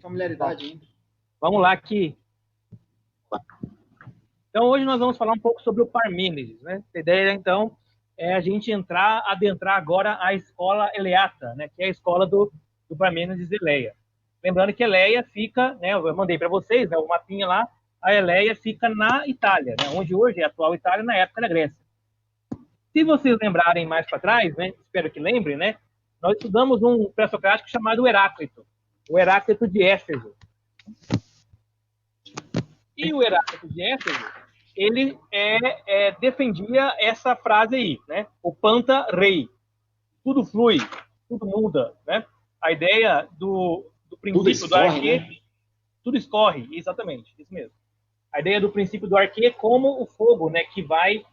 Familiaridade ainda. Vamos lá aqui. Então, hoje nós vamos falar um pouco sobre o Parmênides, né? A ideia, então, é a gente adentrar agora a escola eleata, né? Que é a escola do Parmênides e Eleia. Lembrando que Eleia fica, né? Eu mandei para vocês, né? O mapinha lá. A Eleia fica na Itália, né? Onde hoje é a atual Itália, na época da Grécia. Se vocês lembrarem mais para trás, né? Espero que lembrem, né? Nós estudamos um pré-socrático chamado Heráclito, o Heráclito de Éfeso. E o Heráclito de Éfeso, ele defendia essa frase aí, né? O panta rei. Tudo flui, tudo muda, né? A ideia do princípio do arquê, né? Tudo escorre, exatamente, isso mesmo. A ideia do princípio do arquê como o fogo, né? Que vai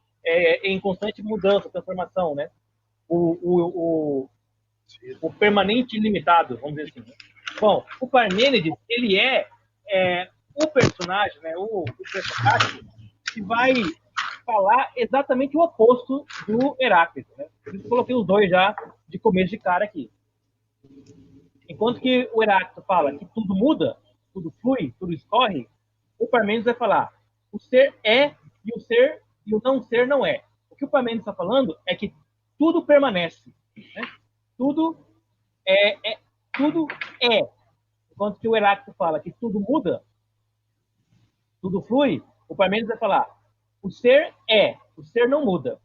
em constante mudança, transformação, né? O permanente ilimitado, vamos dizer assim. Né? Bom, o Parmênides, ele é o personagem, né, o personagem que vai falar exatamente o oposto do Heráclito. Né? Por isso eu coloquei os dois já de começo de cara aqui. Enquanto que o Heráclito fala que tudo muda, tudo flui, tudo escorre, o Parmênides vai falar o ser é e o não ser não é. O que o Parmênides está falando é que tudo permanece. Né? Tudo tudo é. Enquanto que o Heráclito fala que tudo muda, tudo flui, o Parmênides vai falar o ser é, o ser não muda.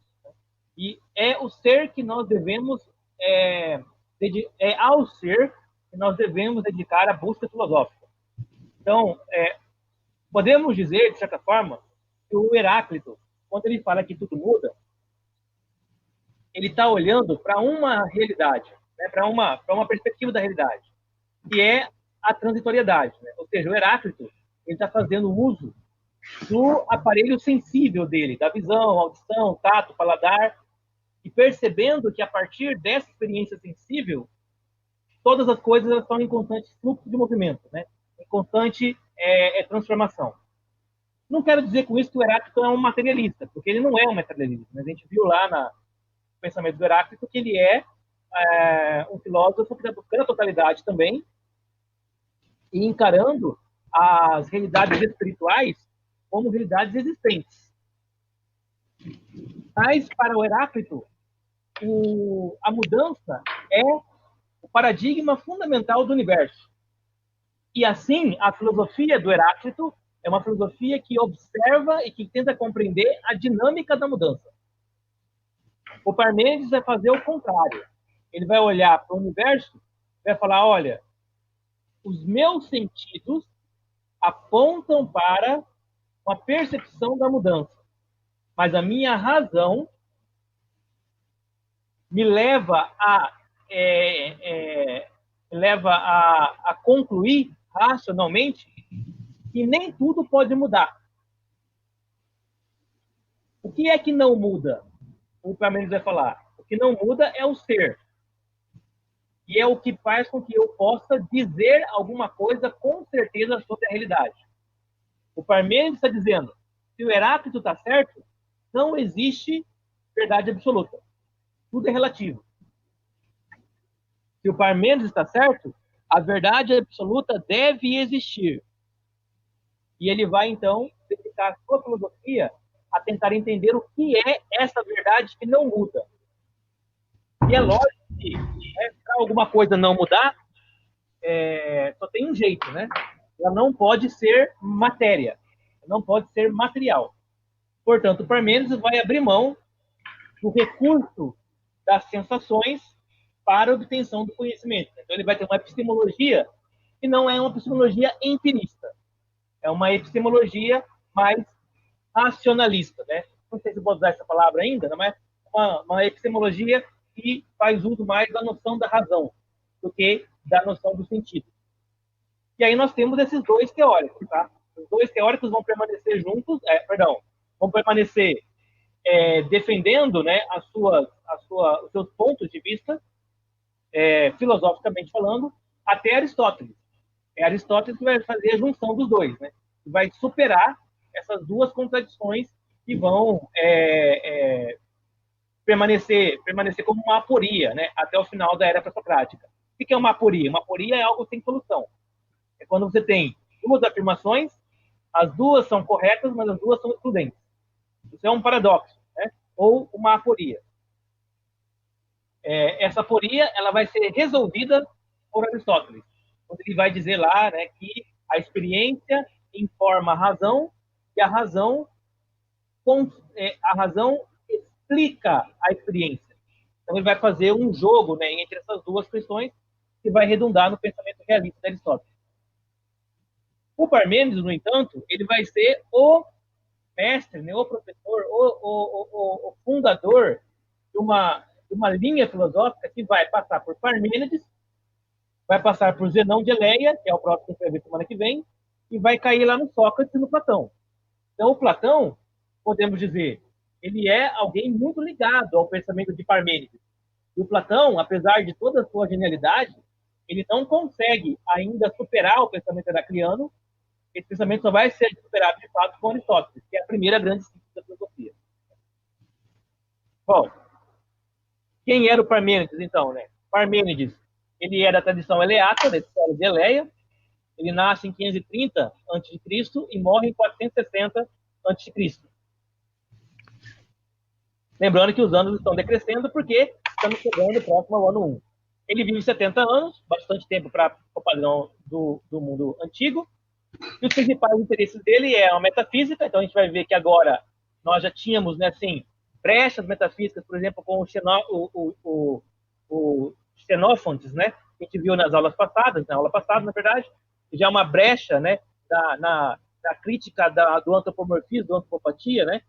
E é o ser que nós devemos, ao ser que nós devemos dedicar a busca filosófica. Então, podemos dizer, de certa forma, que o Heráclito, quando ele fala que tudo muda, ele está olhando para uma realidade, né, para uma perspectiva da realidade, que é a transitoriedade. Né? Ou seja, o Heráclito está fazendo uso do aparelho sensível dele, da visão, audição, tato, paladar, e percebendo que a partir dessa experiência sensível, todas as coisas estão em constante fluxo de movimento, né? Em constante transformação. Não quero dizer com isso que o Heráclito é um materialista, porque ele não é um materialista. Né? A gente viu lá no pensamento do Heráclito que ele é um filósofo que está buscando a totalidade também e encarando as realidades espirituais como realidades existentes. Mas, para o Heráclito, a mudança é o paradigma fundamental do universo. E, assim, a filosofia do Heráclito é uma filosofia que observa e que tenta compreender a dinâmica da mudança. O Parmênides vai fazer o contrário. Ele vai olhar para o universo e vai falar, olha, os meus sentidos apontam para uma percepção da mudança. Mas a minha razão me leva a concluir racionalmente que nem tudo pode mudar. O que é que não muda? O Parmênides vai falar. O que não muda é o ser. E é o que faz com que eu possa dizer alguma coisa com certeza sobre a realidade. O Parmênides está dizendo, se o Heráclito está certo, não existe verdade absoluta. Tudo é relativo. Se o Parmênides está certo, a verdade absoluta deve existir. E ele vai, então, dedicar a sua filosofia a tentar entender o que é essa verdade que não muda. E é lógico que, para alguma coisa não mudar, só tem um jeito, né? Ela não pode ser matéria, não pode ser material. Portanto, o Parmênides vai abrir mão do recurso das sensações para a obtenção do conhecimento. Então, ele vai ter uma epistemologia que não é uma epistemologia empirista. É uma epistemologia mais racionalista, né? Não sei se vou usar essa palavra ainda, mas uma epistemologia que faz uso mais da noção da razão do que da noção do sentido. E aí nós temos esses dois teóricos, tá? Os dois teóricos vão permanecer juntos, vão permanecer defendendo, né, os seus pontos de vista, filosoficamente falando, até Aristóteles. É Aristóteles que vai fazer a junção dos dois, né? Que vai superar essas duas contradições que vão permanecer como uma aporia, né, até o final da era pré-socrática. O que é uma aporia? Uma aporia é algo sem solução. É quando você tem duas afirmações, as duas são corretas, mas as duas são excludentes. Isso é um paradoxo, né? Ou uma aporia. Essa aporia ela vai ser resolvida por Aristóteles, quando ele vai dizer lá, né, que a experiência informa a razão e a razão explica a experiência. Então ele vai fazer um jogo, né, entre essas duas questões que vai redundar no pensamento realista de Aristóteles. O Parmênides, no entanto, ele vai ser o mestre, né, o professor, o fundador de uma linha filosófica que vai passar por Parmênides, vai passar por Zenão de Eleia, que é o próximo que vai ver semana que vem, e vai cair lá no Sócrates e no Platão. Então, o Platão, podemos dizer, ele é alguém muito ligado ao pensamento de Parmênides. E o Platão, apesar de toda a sua genialidade, ele não consegue ainda superar o pensamento heracliano. Esse pensamento só vai ser superado, de fato, com Aristóteles, que é a primeira grande síntese da filosofia. Bom, quem era o Parmênides, então, né? Parmênides, ele é da tradição eleata, da escola de Eleia. Ele nasce em 530 a.C. e morre em 460 a.C. Lembrando que os anos estão decrescendo porque estamos chegando próximo ao ano 1. Ele vive 70 anos, bastante tempo para o padrão do mundo antigo. E os principais interesses dele é a metafísica. Então a gente vai ver que agora nós já tínhamos, né, assim, brechas metafísicas, por exemplo, com o Xenófontes, né, que a gente viu nas aulas passadas, na aula passada, na verdade, já é uma brecha, né, na crítica do antropomorfismo, da antropopatia, né,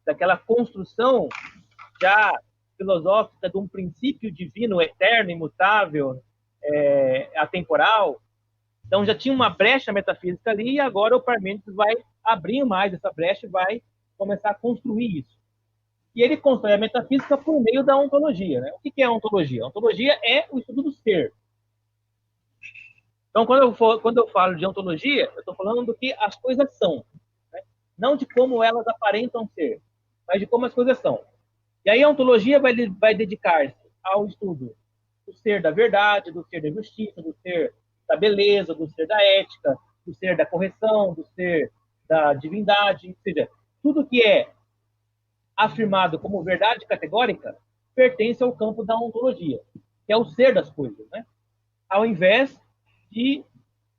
daquela construção já filosófica de um princípio divino, eterno, imutável, atemporal. Então já tinha uma brecha metafísica ali e agora o Parmênides vai abrir mais essa brecha e vai começar a construir isso. E ele constrói a metafísica por meio da ontologia, né? O que é a ontologia? A ontologia é o estudo do ser. Então, quando eu falo de ontologia, eu estou falando do que as coisas são, né? Não de como elas aparentam ser, mas de como as coisas são. E aí a ontologia vai dedicar-se ao estudo do ser da verdade, do ser da justiça, do ser da beleza, do ser da ética, do ser da correção, do ser da divindade, ou seja, tudo que é afirmado como verdade categórica pertence ao campo da ontologia, que é o ser das coisas, né? Ao invés de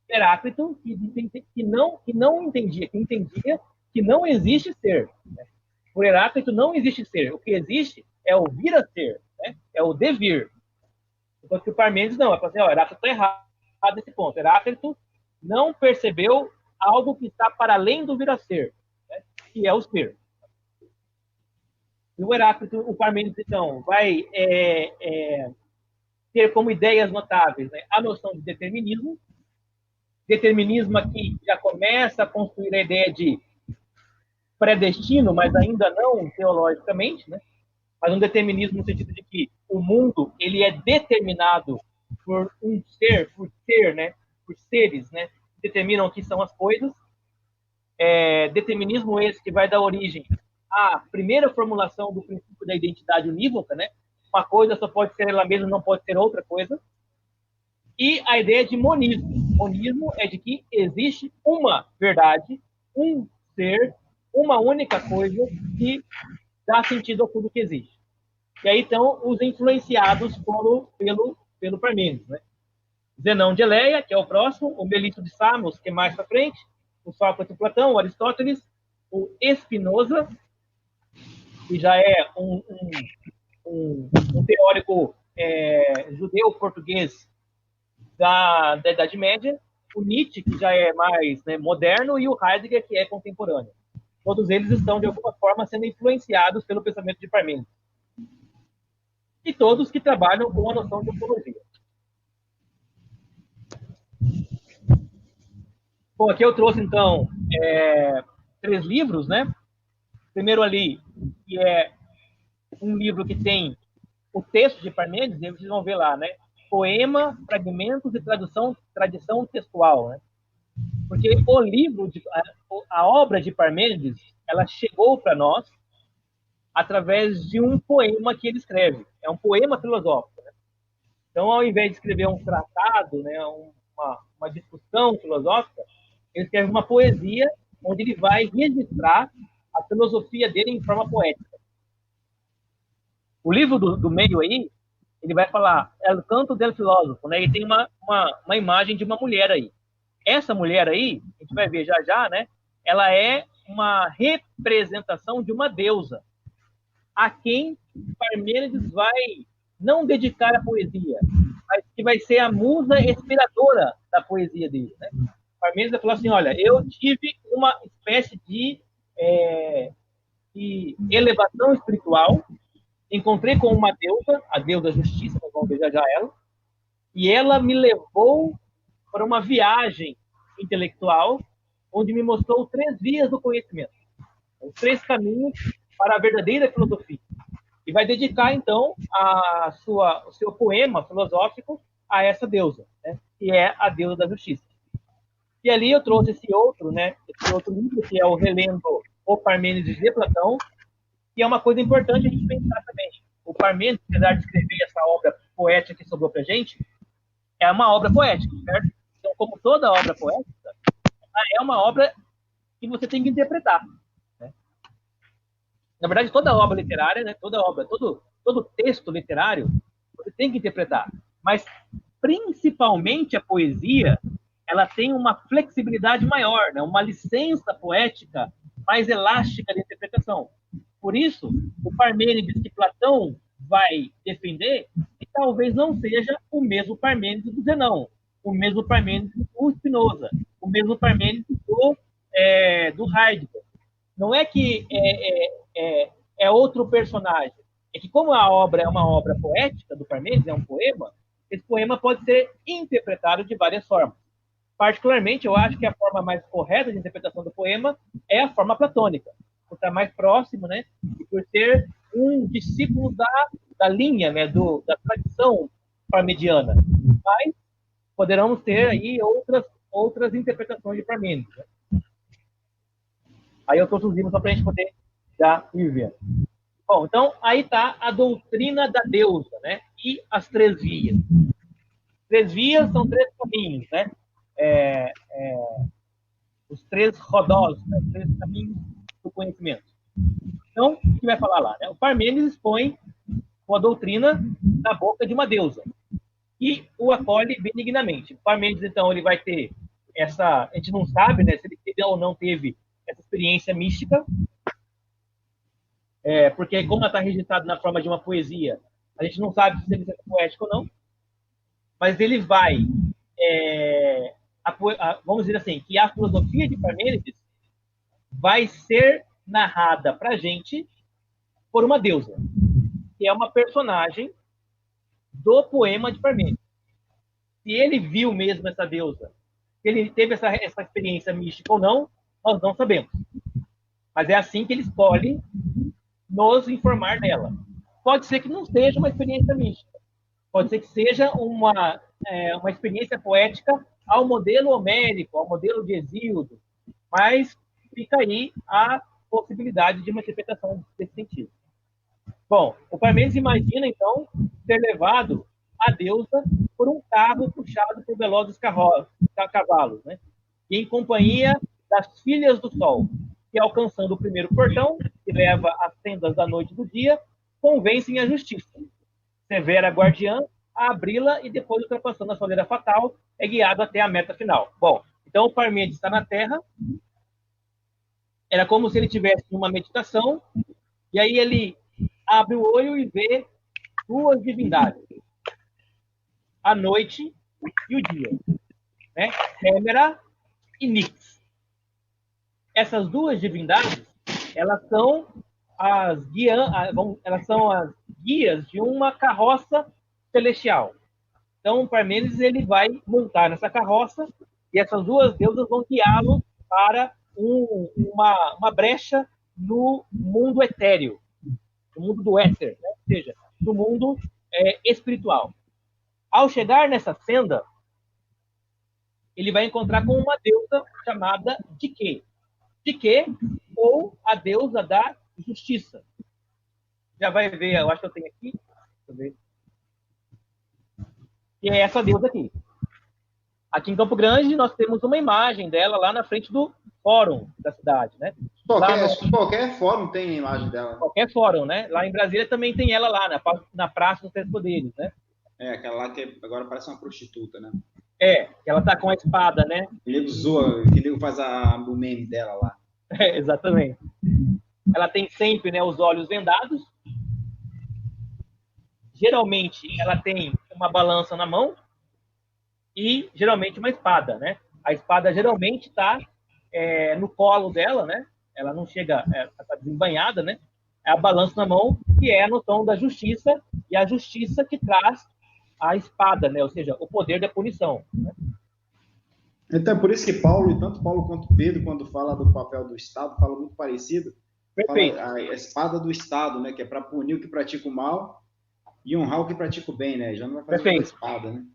Heráclito, que não entendia, que entendia que não existe ser. Né? Por Heráclito não existe ser. O que existe é o vir a ser, né? É o devir. Enquanto que o Parmênides não, é para assim, Heráclito está errado nesse ponto. Heráclito não percebeu algo que está para além do vir a ser, né? Que é o ser. E o Heráclito, o Parmênides, então, vai ter como ideias notáveis, né, a noção de determinismo. Determinismo aqui já começa a construir a ideia de predestino, mas ainda não teologicamente, né? Mas um determinismo no sentido de que o mundo ele é determinado por um ser, por ser, né? Por seres, né? Que determinam o que são as coisas. Determinismo esse que vai dar origem à primeira formulação do princípio da identidade unívoca, né? Uma coisa só pode ser ela mesma, não pode ser outra coisa. E a ideia de monismo. Monismo é de que existe uma verdade, um ser, uma única coisa que dá sentido a tudo que existe. E aí estão os influenciados pelo Parmênides, né? Zenão de Eleia, que é o próximo, o Melito de Samos, que é mais para frente, o Sócrates, o Platão, o Aristóteles, o Spinoza, que já é um teórico judeu-português da Idade Média, o Nietzsche, que já é mais, né, moderno, e o Heidegger, que é contemporâneo. Todos eles estão, de alguma forma, sendo influenciados pelo pensamento de Parmênides. E todos que trabalham com a noção de ontologia. Bom, aqui eu trouxe, então, 3 livros, né? Primeiro ali, que é um livro que tem o texto de Parmênides, e vocês vão ver lá, né? Poema, fragmentos e tradição textual, né? Porque o livro, a obra de Parmênides, ela chegou para nós através de um poema que ele escreve. É um poema filosófico. Né? Então, ao invés de escrever um tratado, né, uma discussão filosófica, ele escreve uma poesia onde ele vai registrar a filosofia dele em forma poética. O livro do meio aí, ele vai falar El Canto del Filósofo, né? E tem uma imagem de uma mulher aí. Essa mulher aí, a gente vai ver já já, né? Ela é uma representação de uma deusa, a quem Parmênides vai não dedicar a poesia, mas que vai ser a musa inspiradora da poesia dele, né? Parmênides vai falar assim, olha, eu tive uma espécie de elevação espiritual, encontrei com uma deusa, a deusa Justiça, nós vamos ver já ela, e ela me levou para uma viagem intelectual, onde me mostrou 3 vias do conhecimento, os 3 caminhos para a verdadeira filosofia. E vai dedicar, então, o seu poema filosófico a essa deusa, né? Que é a deusa da justiça. E ali eu trouxe esse outro livro, que é o Relendo o Parmênides de Platão, que é uma coisa importante a gente pensar também. O Parmênides, apesar de escrever essa obra poética que sobrou para a gente, é uma obra poética, certo? Então, como toda obra poética, é uma obra que você tem que interpretar. Né? Na verdade, toda obra literária, né? Todo texto literário, você tem que interpretar. Mas, principalmente a poesia, ela tem uma flexibilidade maior, né? Uma licença poética mais elástica de interpretação. Por isso, o Parmênides que Platão vai defender, que talvez não seja o mesmo Parmênides do Zenão, o mesmo Parmênides do Spinoza, o mesmo Parmênides do Heidegger. Não é que é outro personagem. É que como a obra é uma obra poética do Parmênides, é um poema, esse poema pode ser interpretado de várias formas. Particularmente, eu acho que a forma mais correta de interpretação do poema é a forma platônica, por estar mais próximo, né? E por ser um discípulo da linha, né? Da tradição parmediana. Mas poderemos ter aí outras interpretações de Parmênides. Né? Aí eu estou traduzindo só para a gente poder já ir vendo. Bom, então aí está a doutrina da deusa, né? E as 3 vias. 3 vias são 3 caminhos, né? Os 3 rodós, né? Os 3 caminhos do conhecimento. Então, o que vai falar lá? Né? O Parmênides expõe a doutrina da boca de uma deusa e o acolhe benignamente. O Parmênides, então, ele vai ter a gente não sabe, né, se ele teve ou não teve essa experiência mística, porque como ela está registrada na forma de uma poesia, a gente não sabe se ele é poético ou não, mas ele vai, vamos dizer assim, que a filosofia de Parmênides vai ser narrada para a gente por uma deusa, que é uma personagem do poema de Parmênides. Se ele viu mesmo essa deusa, se ele teve essa experiência mística ou não, nós não sabemos. Mas é assim que ele escolhe nos informar dela. Pode ser que não seja uma experiência mística. Pode ser que seja uma experiência poética ao modelo homérico, ao modelo de Hesíodo. Mas fica aí a possibilidade de uma interpretação desse sentido. Bom, o Parmênides imagina, então, ser levado a deusa por um carro puxado por velozes cavalos, né? E em companhia das filhas do sol, que, alcançando o primeiro portão, que leva às tendas da noite e do dia, convencem a justiça. Severa guardiã a abri-la e, depois, ultrapassando a soleira fatal, é guiado até a meta final. Bom, então o Parmênides está na Terra, era como se ele tivesse uma meditação, e aí ele abre o olho e vê 2 divindades, a noite e o dia, né? Hemera e Nix. Essas 2 divindades, elas são as guias de uma carroça celestial. Então, o Parmênides ele vai montar nessa carroça e essas 2 deusas vão guiá-lo para uma brecha no mundo etéreo, no mundo do éter, né? Ou seja, no mundo espiritual. Ao chegar nessa senda, ele vai encontrar com uma deusa chamada Dike, ou a deusa da justiça. Já vai ver, eu acho que eu tenho aqui, deixa eu ver, que é essa deusa aqui. Aqui em Campo Grande, nós temos uma imagem dela lá na frente do fórum da cidade, né? Qualquer fórum tem a imagem dela. Qualquer fórum, né? Lá em Brasília também tem ela lá, na Praça dos Três Poderes, né? Aquela lá que agora parece uma prostituta, né? Ela tá com a espada, né? Que nego zoa, que nego faz o meme dela lá. Exatamente. Ela tem sempre, né, os olhos vendados. Geralmente, ela tem uma balança na mão e, geralmente, uma espada, né? A espada, geralmente, está no colo dela, né? Ela não chega, está desembanhada, né? É a balança na mão, que é a noção da justiça, e a justiça que traz a espada, né? Ou seja, o poder da punição, né? Então, é por isso que tanto Paulo quanto Pedro, quando fala do papel do Estado, fala muito parecido. Perfeito. Fala a espada do Estado, né? Que é para punir o que pratica o mal e honrar o que pratica o bem, né? Já não vai fazer uma espada, né?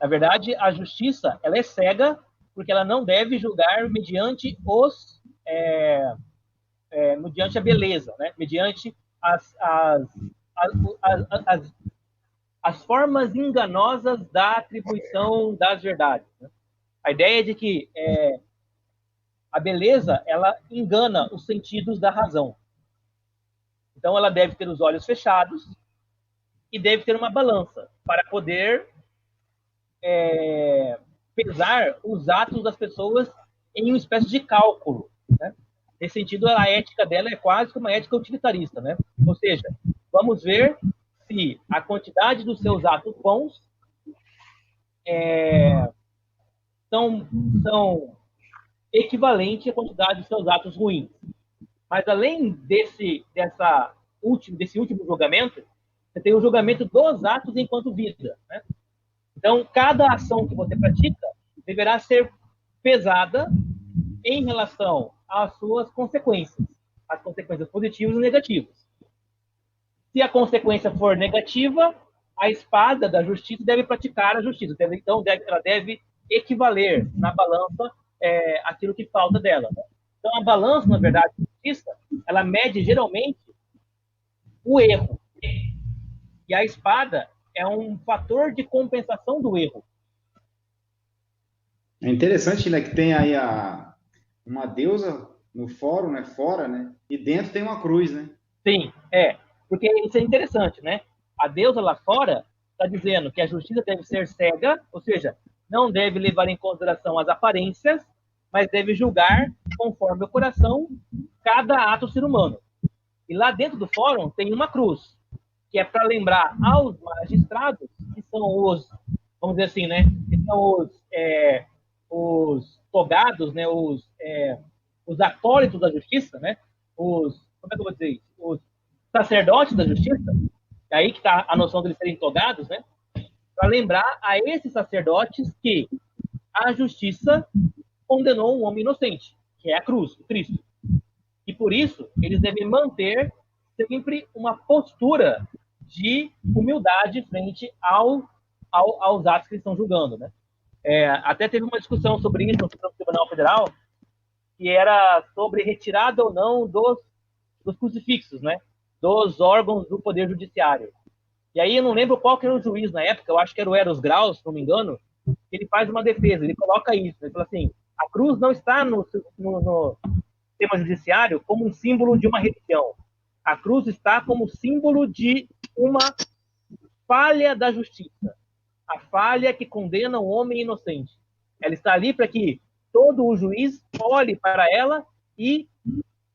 Na verdade, a justiça, ela é cega, porque ela não deve julgar mediante mediante a beleza, né? Mediante as formas enganosas da atribuição das verdades, né? A ideia é de que a beleza, ela engana os sentidos da razão. Então, ela deve ter os olhos fechados e deve ter uma balança para poder pesar os atos das pessoas em uma espécie de cálculo, né? Nesse sentido, a ética dela é quase como uma ética utilitarista, né? Ou seja, vamos ver se a quantidade dos seus atos bons são equivalente à quantidade dos seus atos ruins. Mas além desse último julgamento, você tem o julgamento dos atos enquanto vida, né? Então, cada ação que você pratica deverá ser pesada em relação às suas consequências, as consequências positivas e negativas. Se a consequência for negativa, a espada da justiça deve praticar a justiça. Então, ela deve equivaler na balança aquilo que falta dela, né? Então, a balança, na verdade, da justiça, ela mede geralmente o erro. E a espada é um fator de compensação do erro. É interessante, né, que tem aí uma deusa no fórum, né, fora, né, e dentro tem uma cruz, né? Sim, porque isso é interessante, né? A deusa lá fora está dizendo que a justiça deve ser cega, ou seja, não deve levar em consideração as aparências, mas deve julgar conforme o coração cada ato ser humano. E lá dentro do fórum tem uma cruz, que é para lembrar aos magistrados, que são vamos dizer assim, né? Que são os togados, né? Os acólitos da justiça, né? Como é que eu vou dizer isso? Os sacerdotes da justiça, é aí que está a noção deles serem togados, né? Para lembrar a esses sacerdotes que a justiça condenou um homem inocente, que é a cruz, o Cristo. E por isso, eles devem manter sempre uma postura de humildade frente aos atos que eles estão julgando, né? Até teve uma discussão sobre isso no Tribunal Federal, que era sobre retirada ou não dos crucifixos, né? Dos órgãos do Poder Judiciário. E aí eu não lembro qual que era o juiz na época, eu acho que era o Eros Graus, se não me engano, ele faz uma defesa, ele coloca isso, ele fala assim, a cruz não está no sistema judiciário como um símbolo de uma religião. A cruz está como símbolo de uma falha da justiça. A falha que condena um homem inocente. Ela está ali para que todo o juiz olhe para ela e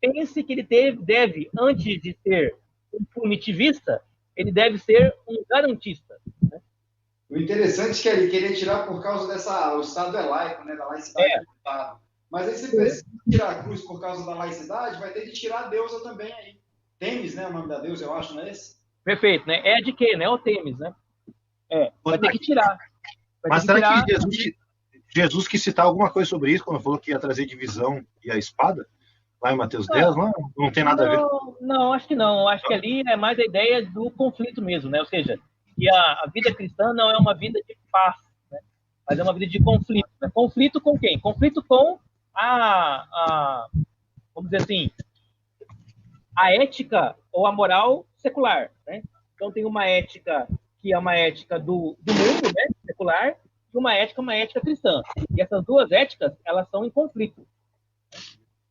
pense que ele deve, antes de ser um punitivista, ele deve ser um garantista, né? O interessante é que ele queria tirar por causa o Estado é laico, né, da laicidade do Estado. Mas aí, se precisa tirar a cruz por causa da laicidade, vai ter que tirar a deusa também aí. Temis, né, o nome da deusa, eu acho, não é esse? Perfeito, né? É de quê, né? O Temis, né? Vai ter que tirar. Mas será que Jesus quis citar alguma coisa sobre isso quando falou que ia trazer divisão e a espada? Lá em Mateus 10, não tem nada a ver? Não, acho que não. Acho que ali é mais a ideia do conflito mesmo, né? Ou seja, que a vida cristã não é uma vida de paz, né? Mas é uma vida de conflito, né? Conflito com quem? Conflito com vamos dizer assim, a ética ou a moral secular, né? Então tem uma ética que é uma ética do mundo, né, secular, e uma ética cristã. E essas duas éticas, elas são em conflito.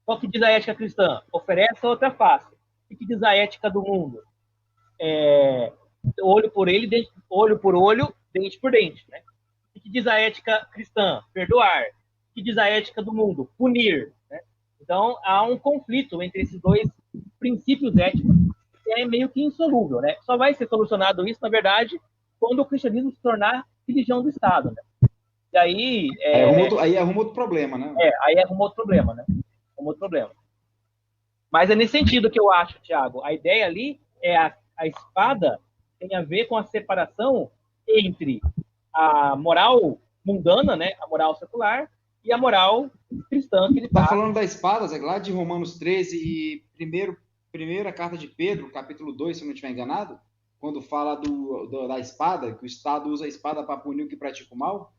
Qual que diz a ética cristã? Oferece a outra face. O que diz a ética do mundo? Olho por olho, dente por dente. Né? O que diz a ética cristã? Perdoar. O que diz a ética do mundo? Punir. Né? Então, há um conflito entre esses dois princípios éticos que é meio que insolúvel. Né? Só vai ser solucionado isso, na verdade, quando o cristianismo se tornar religião do Estado. Né? E aí... Aí arruma outro problema, né? Aí arruma outro problema, né? Arruma outro problema. Mas é nesse sentido que eu acho, Tiago. A ideia ali é a espada tem a ver com a separação entre a moral mundana, né? A moral secular, e a moral cristã que ele está falando da espada, Zé, lá de Romanos 13 e primeira carta de Pedro, capítulo 2, se eu não estiver enganado, quando fala da espada, que o Estado usa a espada para punir o que pratica o mal?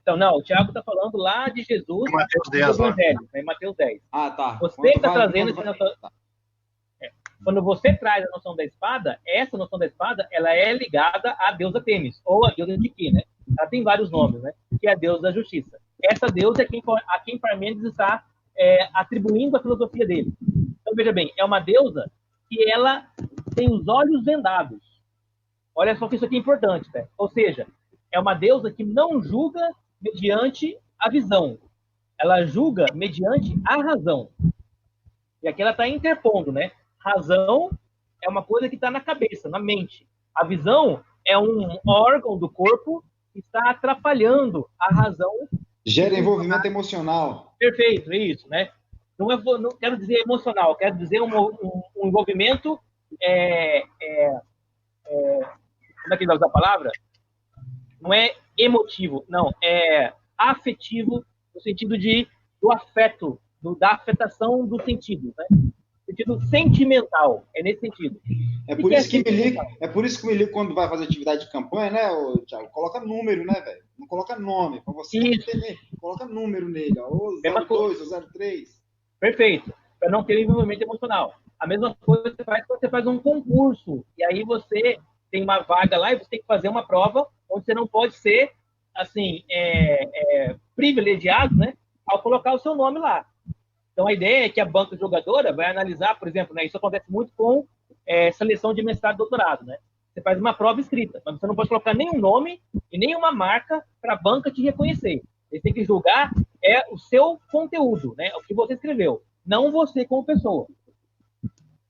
Então, não, o Tiago está falando lá de Jesus, em Mateus 10, do Evangelho, em Mateus 10. Ah, tá. Você está trazendo... Quando você traz a noção da espada, essa noção da espada, ela é ligada à deusa Têmis, ou à deusa Diki, né? Ela tem vários nomes, né? Que é a deusa da justiça. Essa deusa é a quem Parmênides está atribuindo a filosofia dele. Então, veja bem, é uma deusa que ela tem os olhos vendados. Olha só que isso aqui é importante, né? Ou seja, é uma deusa que não julga mediante a visão. Ela julga mediante a razão. E aqui ela está interpondo, né? Razão é uma coisa que está na cabeça, na mente. A visão é um órgão do corpo que está atrapalhando a razão. Gera envolvimento emocional. Perfeito, é isso, né? Não quero dizer emocional, quero dizer um envolvimento... como é que ele vai usar a palavra? Não é emotivo, não, é afetivo, no sentido do afeto, da afetação do sentido, né? Sentido sentimental, é nesse sentido. É por isso que me liga quando vai fazer atividade de campanha, né, Thiago? Coloca número, né, velho? Não coloca nome, para você entender. Coloca número nele, ó, ou 02, ou 03. Perfeito, para não ter envolvimento emocional. A mesma coisa você faz quando você faz um concurso, e aí você tem uma vaga lá e você tem que fazer uma prova onde você não pode ser, assim, privilegiado, né, ao colocar o seu nome lá. Então, a ideia é que a banca jogadora vai analisar, por exemplo, né, isso acontece muito com seleção de mestrado e doutorado, né? Você faz uma prova escrita, mas você não pode colocar nenhum nome e nenhuma marca para a banca te reconhecer. Eles têm que julgar o seu conteúdo, né, o que você escreveu, não você como pessoa.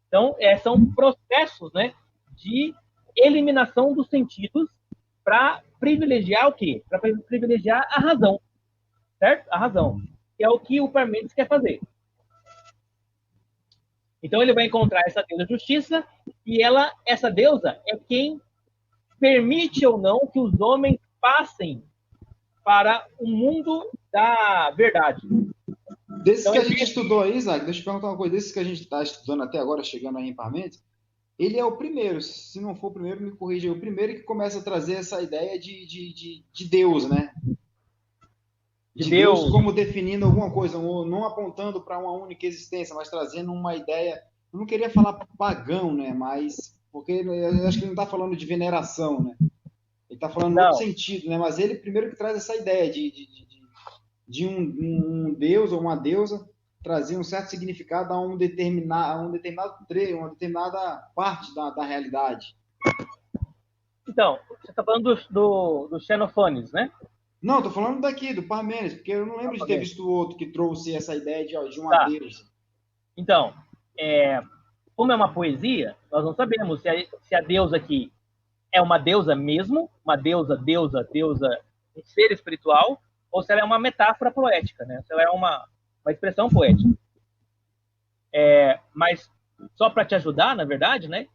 Então, são processos, né, de eliminação dos sentidos para privilegiar o quê? Para privilegiar a razão, certo? A razão, que é o que o Parmênides quer fazer. Então, ele vai encontrar essa deusa justiça e essa deusa é quem permite ou não que os homens passem para o mundo da verdade. Desses então, que a gente estudou aí, Isaac, deixa eu perguntar uma coisa. Desses que a gente está estudando até agora, chegando aí em Parmênides, ele é o primeiro, se não for o primeiro, me corrija, é o primeiro que começa a trazer essa ideia de Deus, né? De Deus como definindo alguma coisa, não apontando para uma única existência, mas trazendo uma ideia, eu não queria falar pagão, né? Mas, porque eu acho que ele não está falando de veneração, né? Ele está falando no outro sentido, né? Mas ele primeiro que traz essa ideia de um Deus ou uma deusa trazer um certo significado a uma determinada parte da realidade. Então, você está falando do Xenofanes, né? Não, estou falando daqui, do Parmênides, porque eu não lembro de ter visto o outro que trouxe essa ideia de uma deusa. Então, como é uma poesia, nós não sabemos se a deusa aqui é uma deusa mesmo, uma deusa, um ser espiritual, ou se ela é uma metáfora poética, né? Se ela é uma expressão poética. Mas, só para te ajudar, na verdade, né?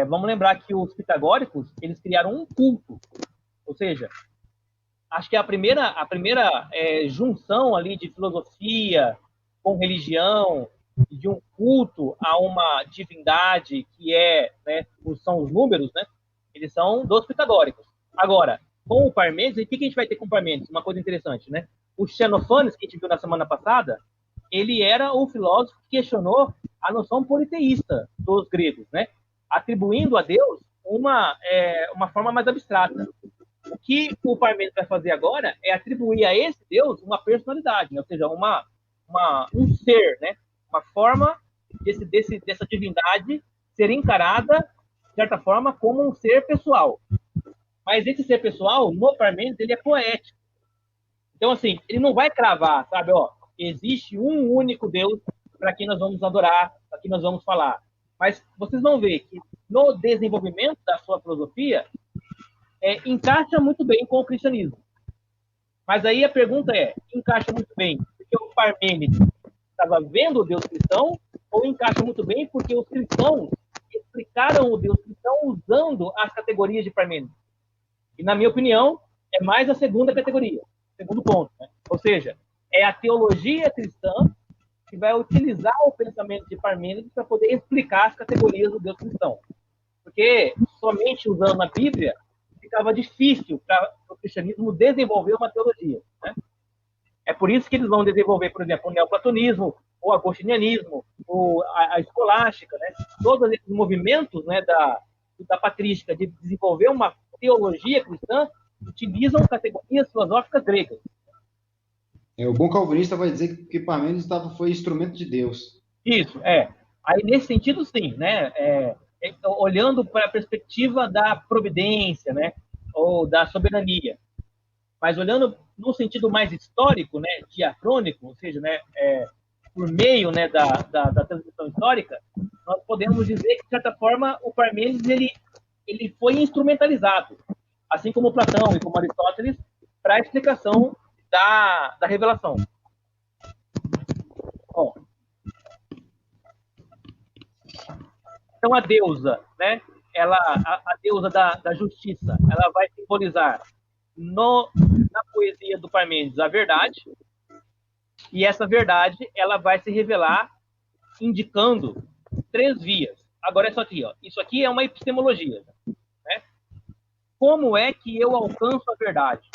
Vamos lembrar que os pitagóricos, eles criaram um culto. Ou seja, acho que a primeira junção ali de filosofia com religião, de um culto a uma divindade que né, são os números, né? Eles são dos pitagóricos. Agora, com o Parmênides, o que a gente vai ter com o Parmênides? Uma coisa interessante, né? O Xenofanes, que a gente viu na semana passada, ele era o filósofo que questionou a noção politeísta dos gregos, né? Atribuindo a Deus uma forma mais abstrata. o que o Parmênides vai fazer agora é atribuir a esse Deus uma personalidade, né? Ou seja, um ser, né? Uma forma dessa divindade ser encarada, de certa forma, como um ser pessoal. Mas esse ser pessoal, no Parmênides, ele é poético. Então, assim, ele não vai cravar, sabe? Ó, existe um único Deus para quem nós vamos adorar, para quem nós vamos falar. Mas vocês vão ver que no desenvolvimento da sua filosofia, encaixa muito bem com o cristianismo. Mas aí a pergunta encaixa muito bem porque o Parmênides estava vendo o Deus cristão, ou encaixa muito bem porque os cristãos explicaram o Deus cristão usando as categorias de Parmênides? E, na minha opinião, é mais a segunda categoria, segundo ponto, né? Ou seja, é a teologia cristã que vai utilizar o pensamento de Parmênides para poder explicar as categorias do Deus cristão. Porque somente usando a Bíblia ficava difícil para o cristianismo desenvolver uma teologia, né? É por isso que eles vão desenvolver, por exemplo, o neoplatonismo, o agostinianismo, a escolástica, né? Todos esses movimentos, né, da patrística de desenvolver uma teologia cristã utilizam categorias filosóficas gregas. O bom calvinista vai dizer que Parmênides foi instrumento de Deus. Isso, Aí, nesse sentido, sim, né? Olhando para a perspectiva da providência, né? Ou da soberania. Mas olhando no sentido mais histórico, né? Diacrônico, ou seja, né? Por meio, né, da transmissão histórica, nós podemos dizer que, de certa forma, o Parmênides ele foi instrumentalizado, assim como Platão e como Aristóteles, para a explicação da revelação. Bom, então a deusa, né? A deusa da justiça, ela vai simbolizar na poesia do Parmênides a verdade, e essa verdade ela vai se revelar indicando 3 vias. Agora isso aqui é uma epistemologia, né? Como é que eu alcanço a verdade?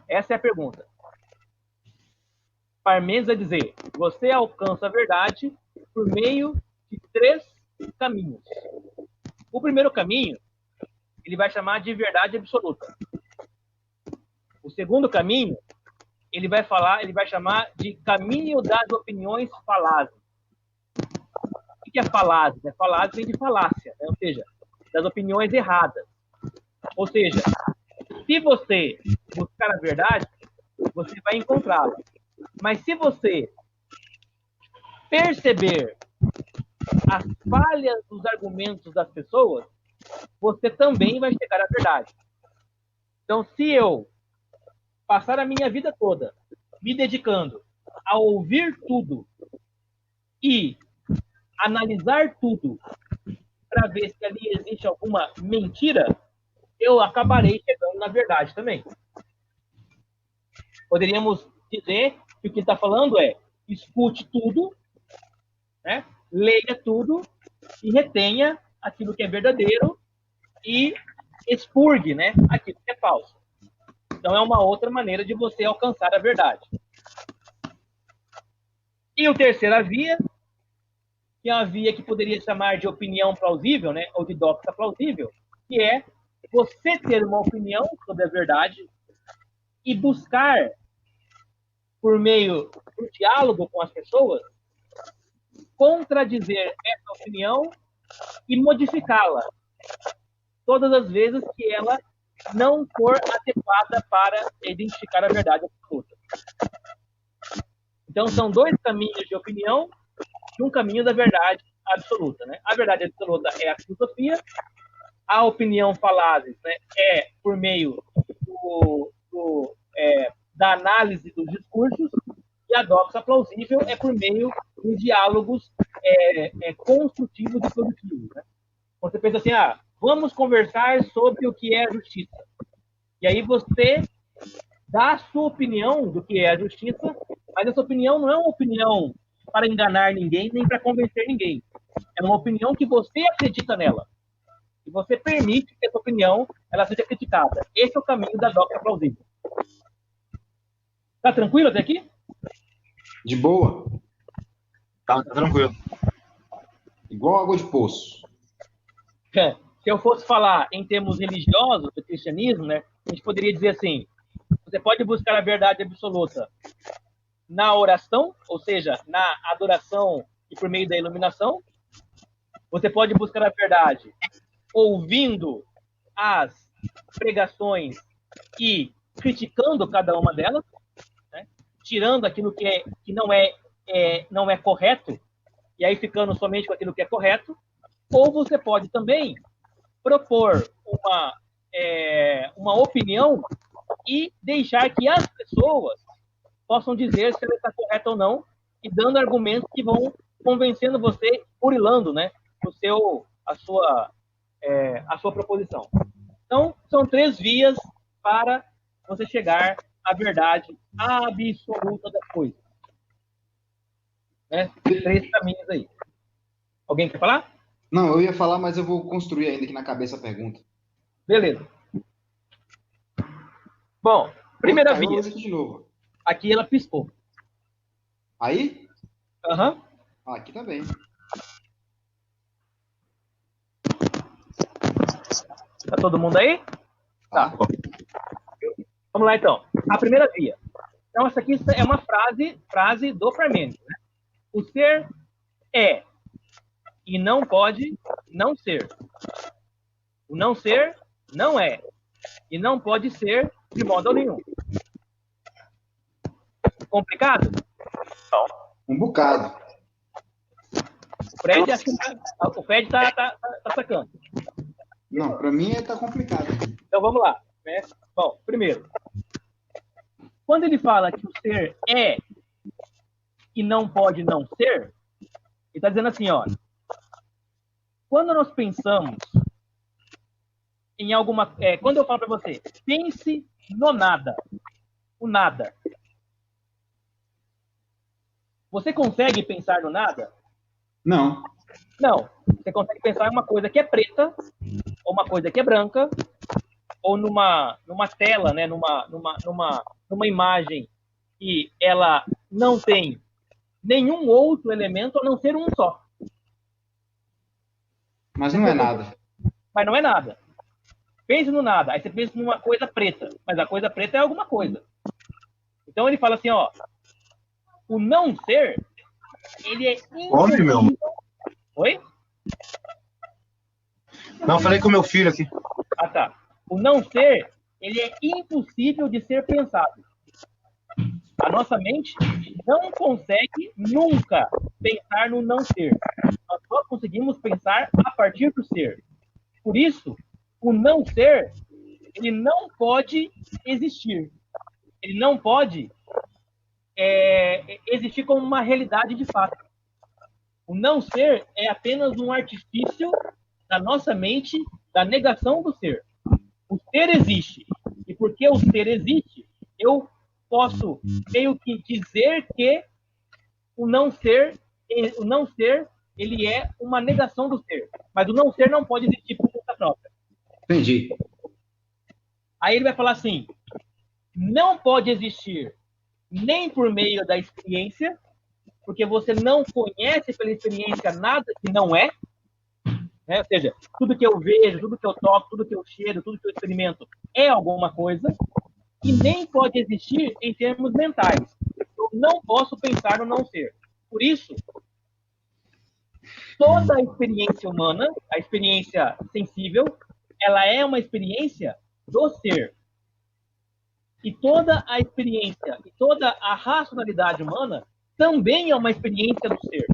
Essa é a pergunta. Parmênides vai dizer: você alcança a verdade por meio de 3 caminhos. O primeiro caminho ele vai chamar de verdade absoluta. O segundo caminho ele vai chamar de caminho das opiniões falazes. O que é falazes? Falazes vem de falácia, né? Ou seja, das opiniões erradas. Ou seja, se você buscar a verdade, você vai encontrá-la. Mas se você perceber as falhas dos argumentos das pessoas, você também vai chegar à verdade. Então, se eu passar a minha vida toda me dedicando a ouvir tudo e analisar tudo para ver se ali existe alguma mentira, eu acabarei chegando na verdade também. Poderíamos dizer que o que está falando é: escute tudo, né? Leia tudo e retenha aquilo que é verdadeiro e expurgue, né, aquilo que é falso. Então é uma outra maneira de você alcançar a verdade. E a terceira via, que é uma via que poderia chamar de opinião plausível, né, ou de doxa plausível, que é você ter uma opinião sobre a verdade e buscar, por meio do diálogo com as pessoas, contradizer essa opinião e modificá-la todas as vezes que ela não for adequada para identificar a verdade absoluta. Então, são 2 caminhos de opinião e um caminho da verdade absoluta, né? A verdade absoluta é a filosofia, a opinião falazes, né, é por meio da análise dos discursos, e a doxa plausível é por meio dos diálogos construtivos e produtivos, né? Você pensa assim: vamos conversar sobre o que é a justiça. E aí você dá a sua opinião do que é a justiça, mas essa opinião não é uma opinião para enganar ninguém, nem para convencer ninguém. É uma opinião que você acredita nela. E você permite que essa opinião ela seja criticada. Esse é o caminho da doxa plausível. Tá tranquilo até aqui? De boa. Tá tranquilo. Igual água de poço. Se eu fosse falar em termos religiosos do cristianismo, né, a gente poderia dizer assim, você pode buscar a verdade absoluta na oração, ou seja, na adoração e por meio da iluminação. Você pode buscar a verdade ouvindo as pregações e criticando cada uma delas, né? Tirando aquilo que não é correto, e aí ficando somente com aquilo que é correto. Ou você pode também propor uma opinião e deixar que as pessoas possam dizer se ela está correta ou não, e dando argumentos que vão convencendo você, burilando, né, a sua proposição. Então, são 3 vias para você chegar à verdade absoluta das coisas. Né? 3 caminhos aí. Alguém quer falar? Não, eu ia falar, mas eu vou construir ainda aqui na cabeça a pergunta. Beleza. Bom, primeira via. Aqui de novo. Aqui ela piscou. Aí? Aham. Aqui tá bem. Tá todo mundo aí? Tá. Vamos lá, então. A primeira via. Então, essa aqui é uma frase do Parmênides, né? O ser é e não pode não ser. O não ser não é e não pode ser de modo nenhum. Complicado? Não. Um bocado. O Fred tá sacando. Não, para mim tá complicado. Então vamos lá. Né? Bom, primeiro, quando ele fala que o ser é e não pode não ser, ele está dizendo assim, ó. Quando nós pensamos em alguma... quando eu falo para você, pense no nada. O nada. Você consegue pensar no nada? Não. Não. Você consegue pensar em uma coisa que é preta, ou uma coisa que é branca, ou numa tela, né? numa imagem que ela não tem nenhum outro elemento a não ser um só. Mas não é nada. Mas não é nada. Pense no nada. Aí você pensa numa coisa preta. Mas a coisa preta é alguma coisa. Então ele fala assim, ó. O não ser, ele é Olha, meu. Oi? Não, falei com o meu filho aqui. Ah, tá. O não ser, ele é impossível de ser pensado. A nossa mente não consegue nunca pensar no não ser. Nós só conseguimos pensar a partir do ser. Por isso, o não ser, ele não pode existir. Ele não pode existir como uma realidade de fato. O não ser é apenas um artifício da nossa mente da negação do ser. O ser existe. E porque o ser existe, eu posso meio que dizer que o não ser, ele é uma negação do ser. Mas o não ser não pode existir por conta própria. Entendi. Aí ele vai falar assim, não pode existir nem por meio da experiência, porque você não conhece pela experiência nada que não é, né? Ou seja, tudo que eu vejo, tudo que eu toco, tudo que eu cheiro, tudo que eu experimento é alguma coisa, e nem pode existir em termos mentais. Eu não posso pensar no não ser. Por isso, toda a experiência humana, a experiência sensível, ela é uma experiência do ser. E toda a experiência, e toda a racionalidade humana também é uma experiência do ser.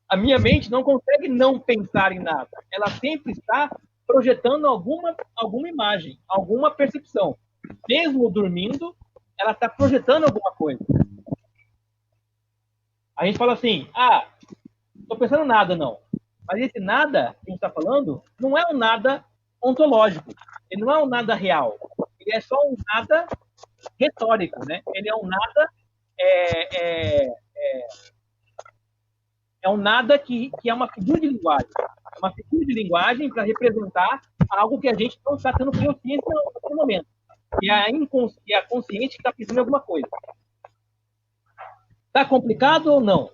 A minha mente não consegue não pensar em nada. Ela sempre está projetando alguma imagem, alguma percepção. Mesmo dormindo, ela está projetando alguma coisa. A gente fala assim, estou pensando nada, não. Mas esse nada que a gente está falando não é um nada ontológico. Ele não é um nada real. Ele é só um nada retórico, né? Ele é um nada é um nada que é uma figura de linguagem. É uma figura de linguagem para representar algo que a gente não está tendo consciência no momento. E a consciente está pensando em alguma coisa. Tá complicado ou não?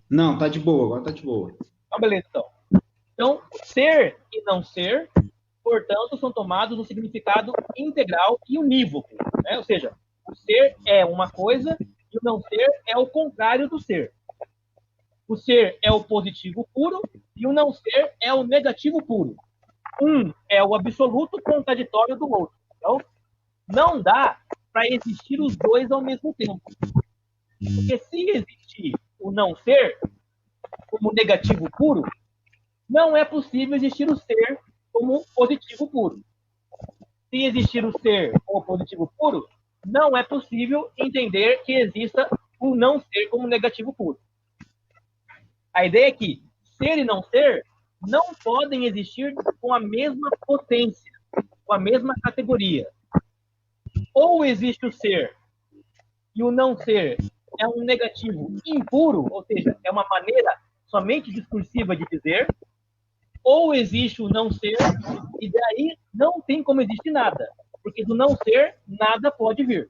Não, tá de boa. Agora tá de boa. Então, beleza, então. Então, ser e não ser, portanto, são tomados no significado integral e unívoco, né? Ou seja, o ser é uma coisa e o não ser é o contrário do ser. O ser é o positivo puro e o não ser é o negativo puro. Um é o absoluto contraditório do outro. Então, não dá para existir os dois ao mesmo tempo. Porque se existir o não ser como negativo puro, não é possível existir o ser como positivo puro. Se existir o ser como positivo puro, não é possível entender que exista o não ser como negativo puro. A ideia é que ser e não ser não podem existir com a mesma potência, com a mesma categoria. Ou existe o ser e o não ser é um negativo impuro, ou seja, é uma maneira somente discursiva de dizer, ou existe o não ser e daí não tem como existir nada, porque do não ser nada pode vir.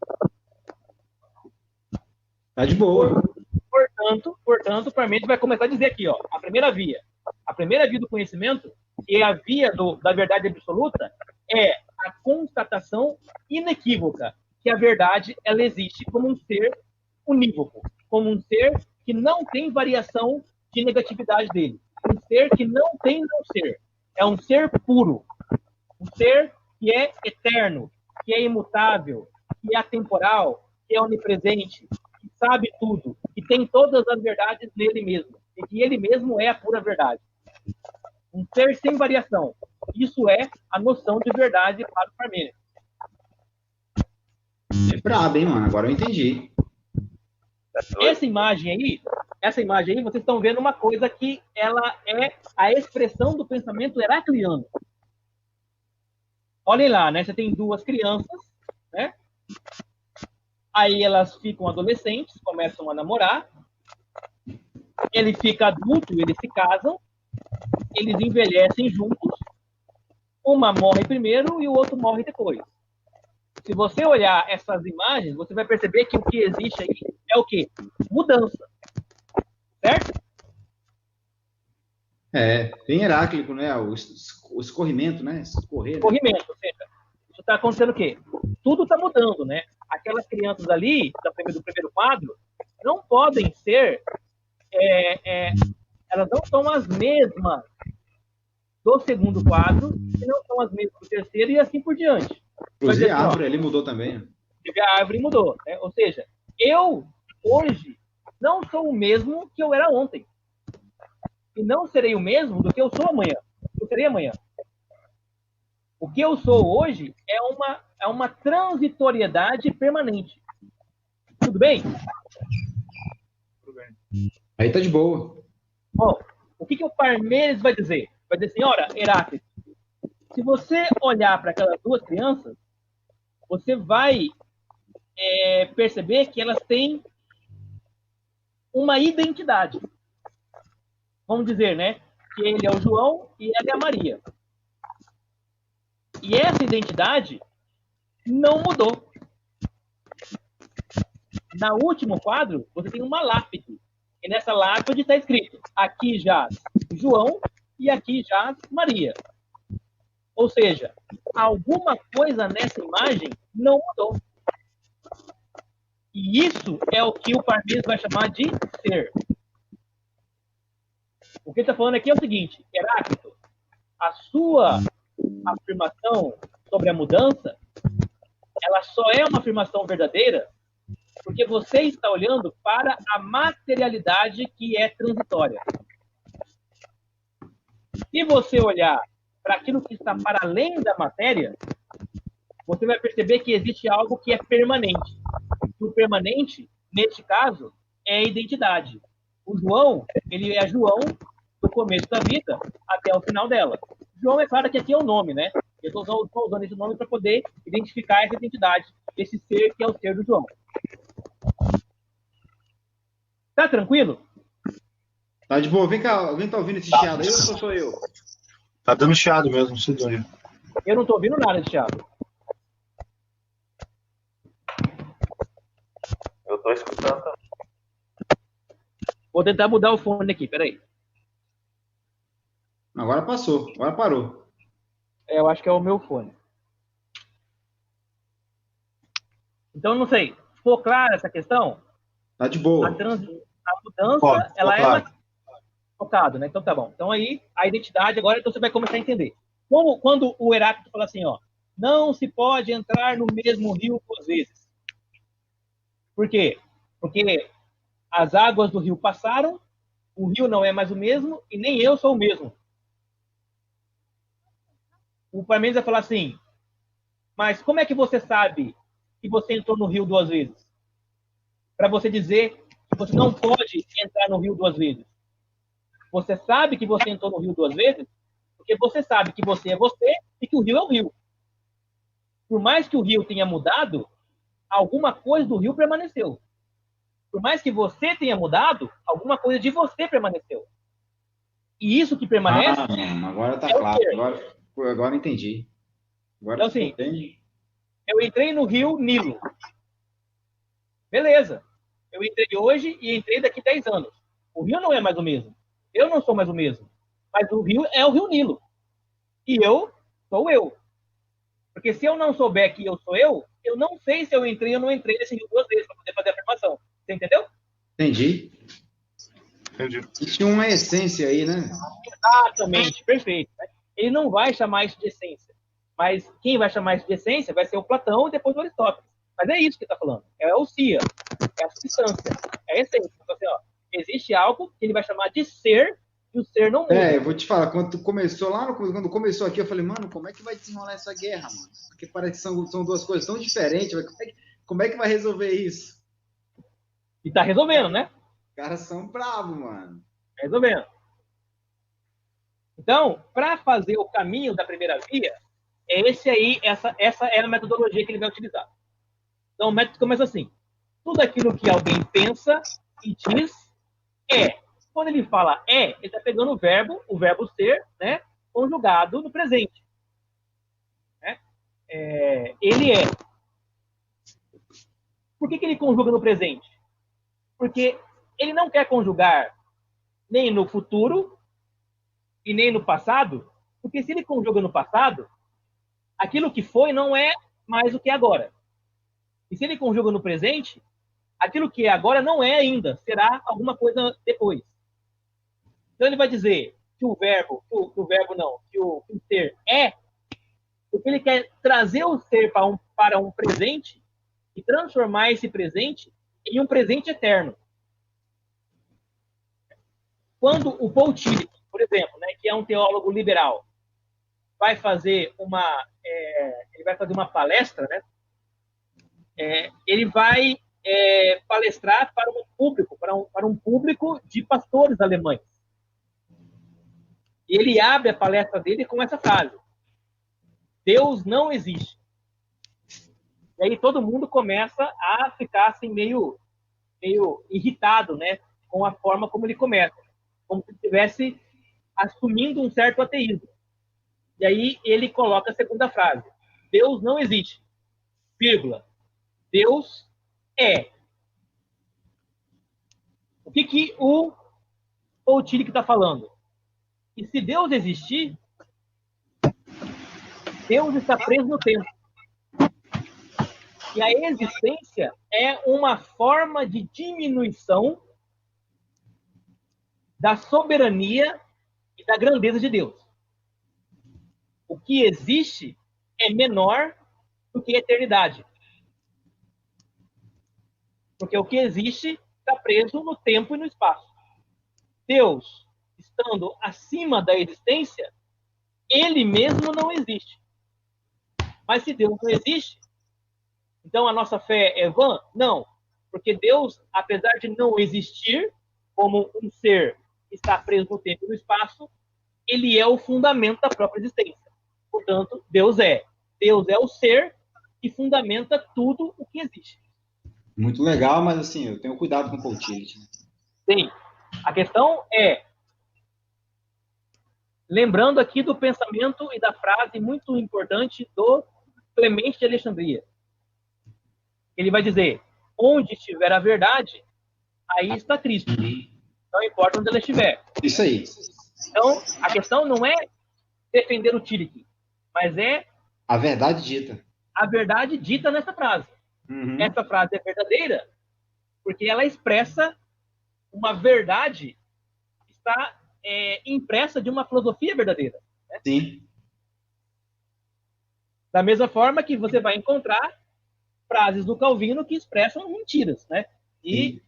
Tá de boa. Portanto, Parmênides vai começar a dizer aqui, ó, a primeira via do conhecimento, que é a via da verdade absoluta, é a constatação inequívoca que a verdade ela existe como um ser unívoco, como um ser que não tem variação de negatividade dele, um ser que não tem não ser, é um ser puro, um ser que é eterno, que é imutável, que é atemporal, que é onipresente, que sabe tudo, que tem todas as verdades nele mesmo, e que ele mesmo é a pura verdade. Um ser sem variação. Isso é a noção de verdade para o Parmênides. É brabo, hein, mano? Agora eu entendi. Essa imagem aí, vocês estão vendo uma coisa que ela é a expressão do pensamento heracliano. Olhem lá, né? Você tem duas crianças, né? Aí elas ficam adolescentes, começam a namorar. Ele fica adulto, eles se casam. Eles envelhecem juntos. Uma morre primeiro e o outro morre depois. Se você olhar essas imagens, você vai perceber que o que existe aí é o quê? Mudança. Certo? É, bem heráclito, né? O escorrimento, né? Escorrer. Escorrimento, ou seja, isso está acontecendo o quê? Tudo está mudando, né? Aquelas crianças ali, do primeiro quadro, não podem ser, elas não são as mesmas do segundo quadro, e não são as mesmas do terceiro, e assim por diante. Inclusive a árvore ali mudou também. A árvore mudou, né? Ou seja, eu, hoje, não sou o mesmo que eu era ontem. E não serei o mesmo do que eu sou amanhã. Eu serei amanhã. O que eu sou hoje é uma transitoriedade permanente. Tudo bem? Tudo bem. Aí tá de boa. Bom, o que o Parmênides vai dizer? Vai dizer assim, olha, Heráclito, se você olhar para aquelas duas crianças, você vai perceber que elas têm uma identidade. Vamos dizer, né? Que ele é o João e ela é a Maria. E essa identidade não mudou. No último quadro, você tem uma lápide. E nessa lápide está escrito: aqui jaz João e aqui jaz Maria. Ou seja, alguma coisa nessa imagem não mudou. E isso é o que o Parmênides vai chamar de ser. O que ele está falando aqui é o seguinte: Heráclito, a sua afirmação sobre a mudança, ela só é uma afirmação verdadeira porque você está olhando para a materialidade que é transitória. Se você olhar para aquilo que está para além da matéria, você vai perceber que existe algo que é permanente. E o permanente, neste caso, é a identidade. O João, ele é João do começo da vida até o final dela. João, é claro que aqui é o nome, né? Eu estou usando esse nome para poder identificar essa identidade, esse ser que é o ser do João. Tá tranquilo? Tá de boa. Vem cá, alguém tá ouvindo esse chiado aí ou sou eu? Tá dando chiado mesmo, Sidônio. Eu não tô ouvindo nada de chiado. Eu tô escutando também. Vou tentar mudar o fone aqui, peraí. Agora passou, agora parou. Eu acho que é o meu fone. Então, não sei. Ficou clara essa questão? Tá de boa. A mudança, Pode, ela é claro. focada, né? Então tá bom. Então aí, a identidade agora, então você vai começar a entender. Quando o Heráclito fala assim, ó, não se pode entrar no mesmo rio 2 vezes. Por quê? Porque as águas do rio passaram, o rio não é mais o mesmo e nem eu sou o mesmo. O Parmênides vai falar assim, mas como é que você sabe que você entrou no rio 2 vezes? Para você dizer que você não pode entrar no rio 2 vezes. Você sabe que você entrou no rio 2 vezes porque você sabe que você é você e que o rio é o rio. Por mais que o rio tenha mudado, alguma coisa do rio permaneceu. Por mais que você tenha mudado, alguma coisa de você permaneceu. E isso que permanece... agora tá claro. Agora entendi. Agora então, assim, eu entrei no rio Nilo. Beleza. Eu entrei hoje e entrei daqui 10 anos. O rio não é mais o mesmo. Eu não sou mais o mesmo. Mas o rio é o rio Nilo. E eu sou eu. Porque se eu não souber que eu sou eu não sei se eu entrei ou não entrei nesse rio 2 vezes para poder fazer a afirmação. Você entendeu? Entendi. Existe uma essência aí, né? Exatamente, perfeito. Ele não vai chamar isso de essência. Mas quem vai chamar isso de essência vai ser o Platão e depois o Aristóteles. Mas é isso que ele está falando. É o sia, é a substância, é a essência. Então, assim, ó, existe algo que ele vai chamar de ser e o ser não muda. Eu vou te falar, quando começou quando começou aqui, eu falei, mano, como é que vai desenrolar essa guerra, mano? Porque parece que são duas coisas tão diferentes, como é que vai resolver isso? E tá resolvendo, né? Os caras são bravos, mano. Tá resolvendo. Então, para fazer o caminho da primeira via, essa é a metodologia que ele vai utilizar. Então, o método começa assim. Tudo aquilo que alguém pensa e diz é. Quando ele fala ele está pegando o verbo ser, né, conjugado no presente. Né? Ele é. Por que ele conjuga no presente? Porque ele não quer conjugar nem no futuro e nem no passado, porque se ele conjuga no passado, aquilo que foi não é mais o que é agora. E se ele conjuga no presente, aquilo que é agora não é ainda, será alguma coisa depois. Então ele vai dizer que que o ser é, porque ele quer trazer o ser para um presente e transformar esse presente em um presente eterno. Quando o Paul Tillich, por exemplo, né, que é um teólogo liberal, vai fazer uma palestra, né, ele vai palestrar para um público de pastores alemães. E ele abre a palestra dele com essa frase: Deus não existe. E aí todo mundo começa a ficar assim meio irritado, né, com a forma como ele começa, como se estivesse assumindo um certo ateísmo. E aí ele coloca a segunda frase: Deus não existe, vírgula, Deus é. O que o Paul Tillich está falando? E se Deus existir, Deus está preso no tempo. E a existência é uma forma de diminuição da soberania e da grandeza de Deus. O que existe é menor do que a eternidade. Porque o que existe está preso no tempo e no espaço. Deus, estando acima da existência, ele mesmo não existe. Mas se Deus não existe, então a nossa fé é vã? Não. Porque Deus, apesar de não existir como um ser que está preso no tempo e no espaço, ele é o fundamento da própria existência. Portanto, Deus é. Deus é o ser que fundamenta tudo o que existe. Muito legal, mas assim, eu tenho cuidado com o Paul Tillich. Sim. A questão é, lembrando aqui do pensamento e da frase muito importante do Clemente de Alexandria. Ele vai dizer: onde estiver a verdade, aí está Cristo. Não importa onde ela estiver. Isso aí. Então, a questão não é defender o Tillich. mas é a verdade dita. A verdade dita nessa frase. Uhum. Essa frase é verdadeira porque ela expressa uma verdade que está impressa de uma filosofia verdadeira. Né? Sim. Da mesma forma que você vai encontrar frases do Calvino que expressam mentiras, né? E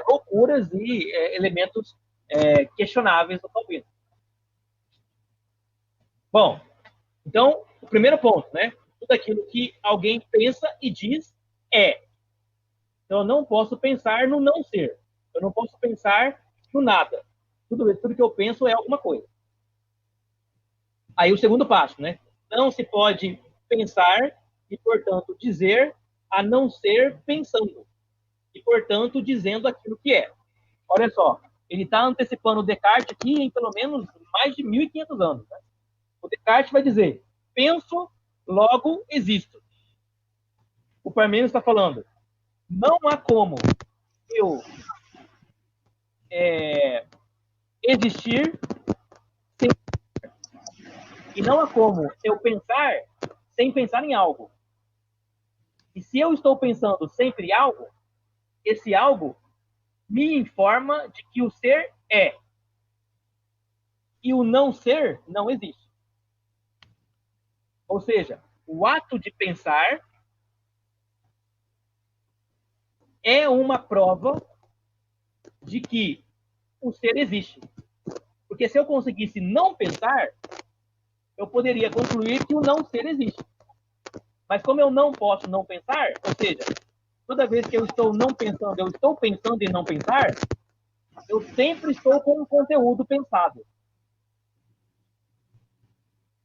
loucuras e elementos questionáveis do Calvino. Bom, então, o primeiro ponto, né? Tudo aquilo que alguém pensa e diz é. Então, eu não posso pensar no não ser. Eu não posso pensar no nada. Tudo que eu penso é alguma coisa. Aí o segundo passo, né? Não se pode pensar e, portanto, dizer a não ser pensando. E, portanto, dizendo aquilo que é. Olha só, ele está antecipando o Descartes aqui em pelo menos mais de 1.500 anos. Né? O Descartes vai dizer, penso, logo existo. O Parmênides está falando, não há como eu existir sem... E não há como eu pensar sem pensar em algo. E se eu estou pensando sempre em algo, esse algo me informa de que o ser é. E o não ser não existe. Ou seja, o ato de pensar é uma prova de que o ser existe. Porque se eu conseguisse não pensar, eu poderia concluir que o não ser existe. Mas como eu não posso não pensar, ou seja, toda vez que eu estou não pensando, eu estou pensando em não pensar, eu sempre estou com um conteúdo pensado.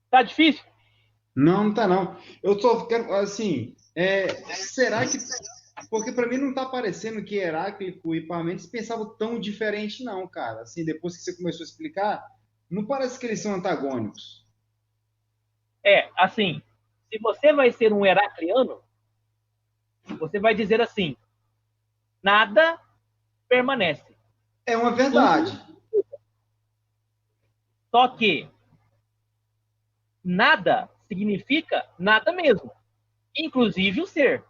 Tá difícil? Não, não tá não. Eu só quero, assim, será que... Porque para mim não tá parecendo que Heráclito e Parmênides pensavam tão diferente não, cara. Assim, depois que você começou a explicar, não parece que eles são antagônicos. Assim, se você vai ser um heracliano, você vai dizer assim, nada permanece. É uma verdade. Só que nada significa nada mesmo, inclusive o ser.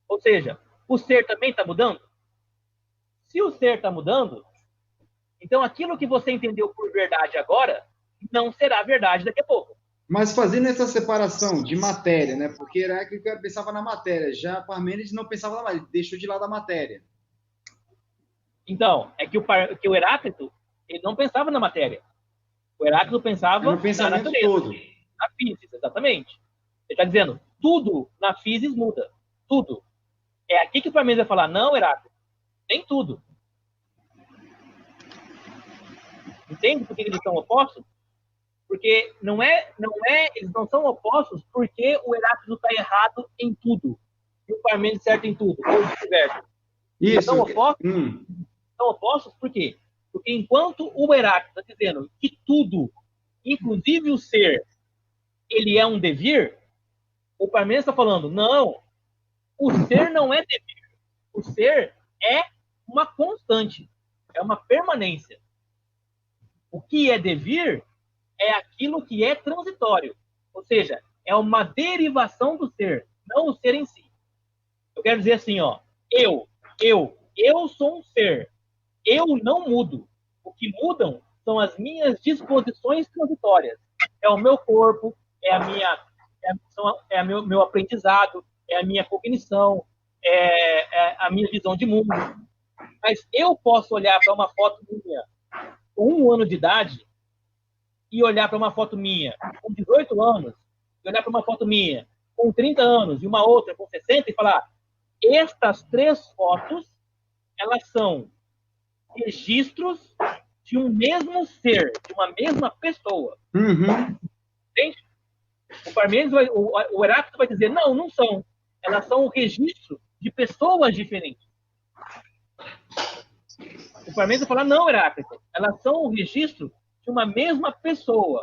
Ou seja, o ser também está mudando? Se o ser está mudando, então aquilo que você entendeu por verdade agora não será verdade daqui a pouco. Mas fazendo essa separação de matéria, né? Porque Heráclito pensava na matéria, já Parmênides não pensava na matéria, deixou de lado a matéria. Então, é que o Heráclito, ele não pensava na matéria. O Heráclito pensava na natureza, todo. Na física, exatamente. Ele está dizendo, tudo na física muda. Tudo. É aqui que o Parmênides vai falar, não, Heráclito, nem tudo. Entende por que eles são opostos? Porque eles não são opostos porque o Heráclito está errado em tudo e o Parmênides certo em tudo, ou vice-versa. Isso. São opostos por quê? Porque enquanto o Heráclito está dizendo que tudo, inclusive o ser, ele é um devir, o Parmênides está falando, não, o ser não é devir. O ser é uma constante, é uma permanência. O que é devir é aquilo que é transitório. Ou seja, é uma derivação do ser, não o ser em si. Eu quero dizer assim, ó, eu sou um ser. Eu não mudo. O que mudam são as minhas disposições transitórias. É o meu corpo, é meu aprendizado, é a minha cognição, é a minha visão de mundo. Mas eu posso olhar para uma foto minha com 1 ano de idade e olhar para uma foto minha com 18 anos, e olhar para uma foto minha com 30 anos e uma outra com 60 e falar, estas 3 fotos, elas são registros de um mesmo ser, de uma mesma pessoa. Uhum. Entende? O Parmênides, o Heráclito vai dizer, não são. Elas são o registro de pessoas diferentes. O Parmênides vai falar, não, Heráclito, elas são o registro de uma mesma pessoa.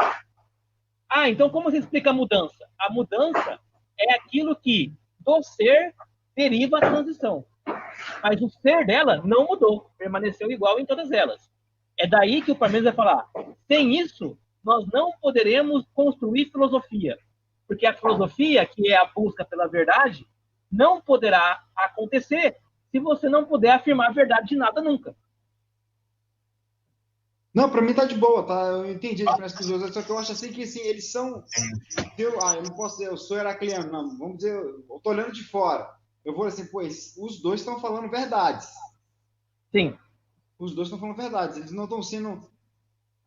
Então como você explica a mudança? A mudança é aquilo que do ser deriva a transição. Mas o ser dela não mudou, permaneceu igual em todas elas. É daí que o Parmênides vai falar, sem isso, nós não poderemos construir filosofia, porque a filosofia, que é a busca pela verdade, não poderá acontecer se você não puder afirmar a verdade de nada nunca. Não, para mim tá de boa, tá? Eu entendi a diferença dos dois, só que eu acho assim que assim, eles são. Eu não posso dizer, eu sou heracliano, não. Vamos dizer, eu tô olhando de fora. Eu vou assim, pois, os dois estão falando verdades. Sim. Os dois estão falando verdades. Eles não estão sendo.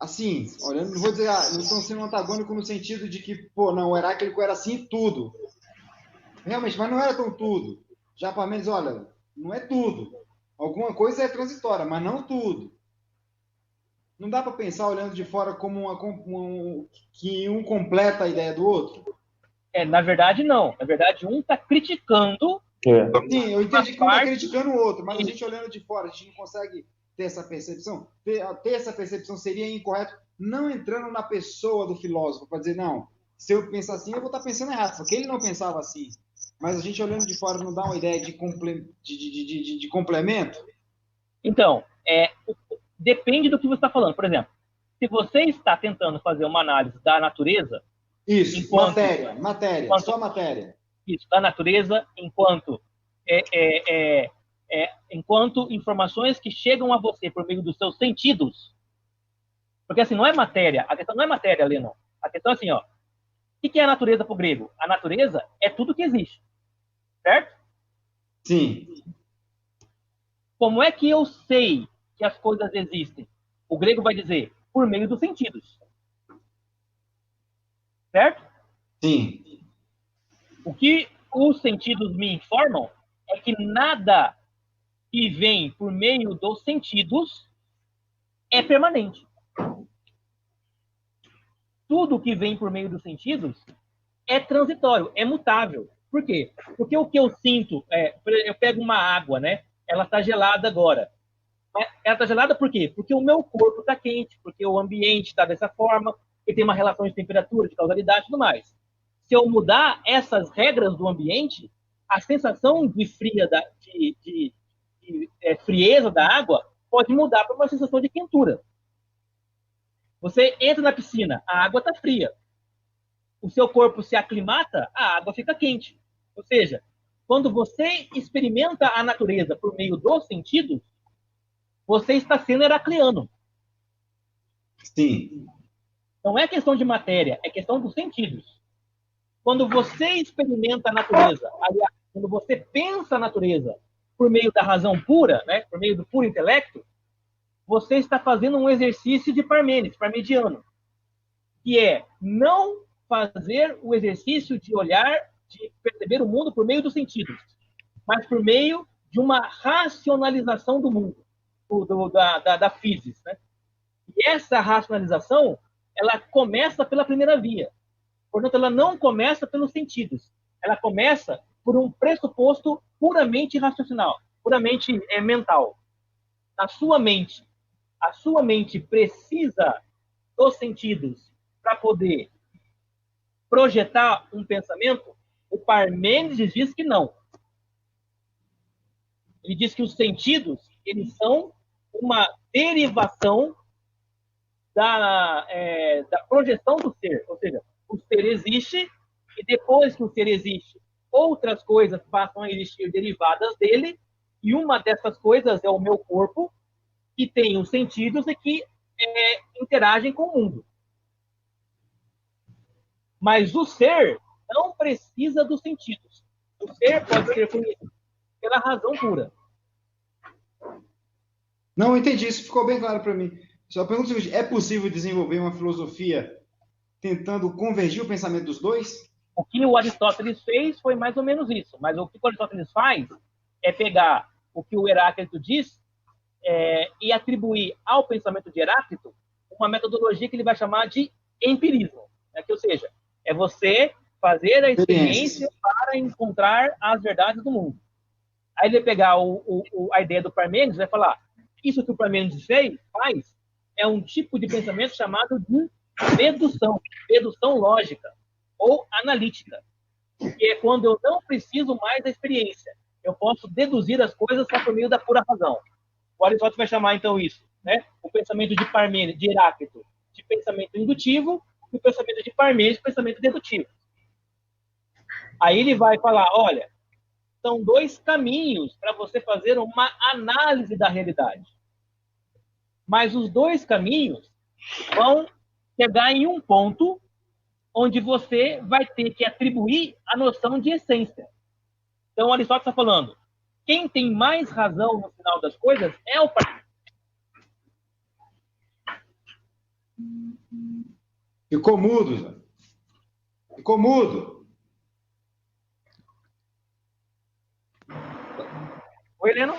Assim, olhando, não vou dizer, não estão sendo antagônicos no sentido de que, pô, não, o Heráclito era assim tudo. Realmente, mas não era tão tudo. Já para menos, olha, não é tudo. Alguma coisa é transitória, mas não tudo. Não dá para pensar olhando de fora como que um completa a ideia do outro? Na verdade, não. Na verdade, um está criticando. Sim, eu entendi que um está criticando o outro, mas a gente olhando de fora, a gente não consegue ter essa percepção. Ter essa percepção seria incorreto, não entrando na pessoa do filósofo, para dizer, não, se eu pensar assim, eu vou estar pensando errado, porque ele não pensava assim. Mas a gente olhando de fora não dá uma ideia de complemento? Então, depende do que você está falando. Por exemplo, se você está tentando fazer uma análise da natureza... Isso, matéria, só matéria. Isso, da natureza, enquanto informações que chegam a você por meio dos seus sentidos. Porque assim, não é matéria. A questão não é matéria, Lennon. A questão é assim, ó. O que é a natureza para o grego? A natureza é tudo que existe. Certo? Sim. Como é que eu sei que as coisas existem? O grego vai dizer, por meio dos sentidos. Certo? Sim. O que os sentidos me informam é que nada que vem por meio dos sentidos é permanente. Tudo que vem por meio dos sentidos é transitório, é mutável. Por quê? Porque o que eu sinto, eu pego uma água, né? Ela está gelada agora. Ela está gelada por quê? Porque o meu corpo está quente, porque o ambiente está dessa forma, que tem uma relação de temperatura, de causalidade e tudo mais. Se eu mudar essas regras do ambiente, a sensação de frieza da água pode mudar para uma sensação de quentura. Você entra na piscina, a água está fria. O seu corpo se aclimata, a água fica quente. Ou seja, quando você experimenta a natureza por meio dos sentidos, você está sendo heracliano. Sim. Não é questão de matéria, é questão dos sentidos. Quando você experimenta a natureza, aliás, quando você pensa a natureza por meio da razão pura, né, por meio do puro intelecto, você está fazendo um exercício de Parmênides, parmediano, que é não fazer o exercício de olhar, de perceber o mundo por meio dos sentidos, mas por meio de uma racionalização do mundo, da physis, né? E essa racionalização, ela começa pela primeira via. Portanto, ela não começa pelos sentidos. Ela começa por um pressuposto puramente raciocinal, puramente mental. A sua mente precisa dos sentidos para poder projetar um pensamento. O Parmênides diz que não. Ele diz que os sentidos, eles são uma derivação da projeção do ser. Ou seja, o ser existe e depois que o ser existe, outras coisas passam a existir derivadas dele, e uma dessas coisas é o meu corpo, que tem os sentidos e que interagem com o mundo. Mas o ser não precisa dos sentidos. O ser pode ser conhecido pela razão pura. Não, entendi. Isso ficou bem claro para mim. Só pergunta o seguinte, é possível desenvolver uma filosofia tentando convergir o pensamento dos dois? O que o Aristóteles fez foi mais ou menos isso. Mas o que o Aristóteles faz é pegar o que o Heráclito diz e atribuir ao pensamento de Heráclito uma metodologia que ele vai chamar de empirismo. Né? Ou seja, é você fazer a experiência para encontrar as verdades do mundo. Aí ele vai pegar a ideia do Parmênides e vai falar, isso que o Parmênides faz é um tipo de pensamento chamado de dedução lógica ou analítica, que é quando eu não preciso mais da experiência. Eu posso deduzir as coisas só por meio da pura razão. O Aristóteles vai chamar, então, isso, né? O pensamento de Parmênides, de Heráclito, de pensamento indutivo e o pensamento de Parmênides de pensamento dedutivo. Aí ele vai falar, olha, são dois caminhos para você fazer uma análise da realidade. Mas os dois caminhos vão chegar em um ponto onde você vai ter que atribuir a noção de essência. Então, Aristóteles está falando, quem tem mais razão no final das coisas é o Parmênides. Ficou mudo, Zé. Ficou mudo. Oi, Heleno?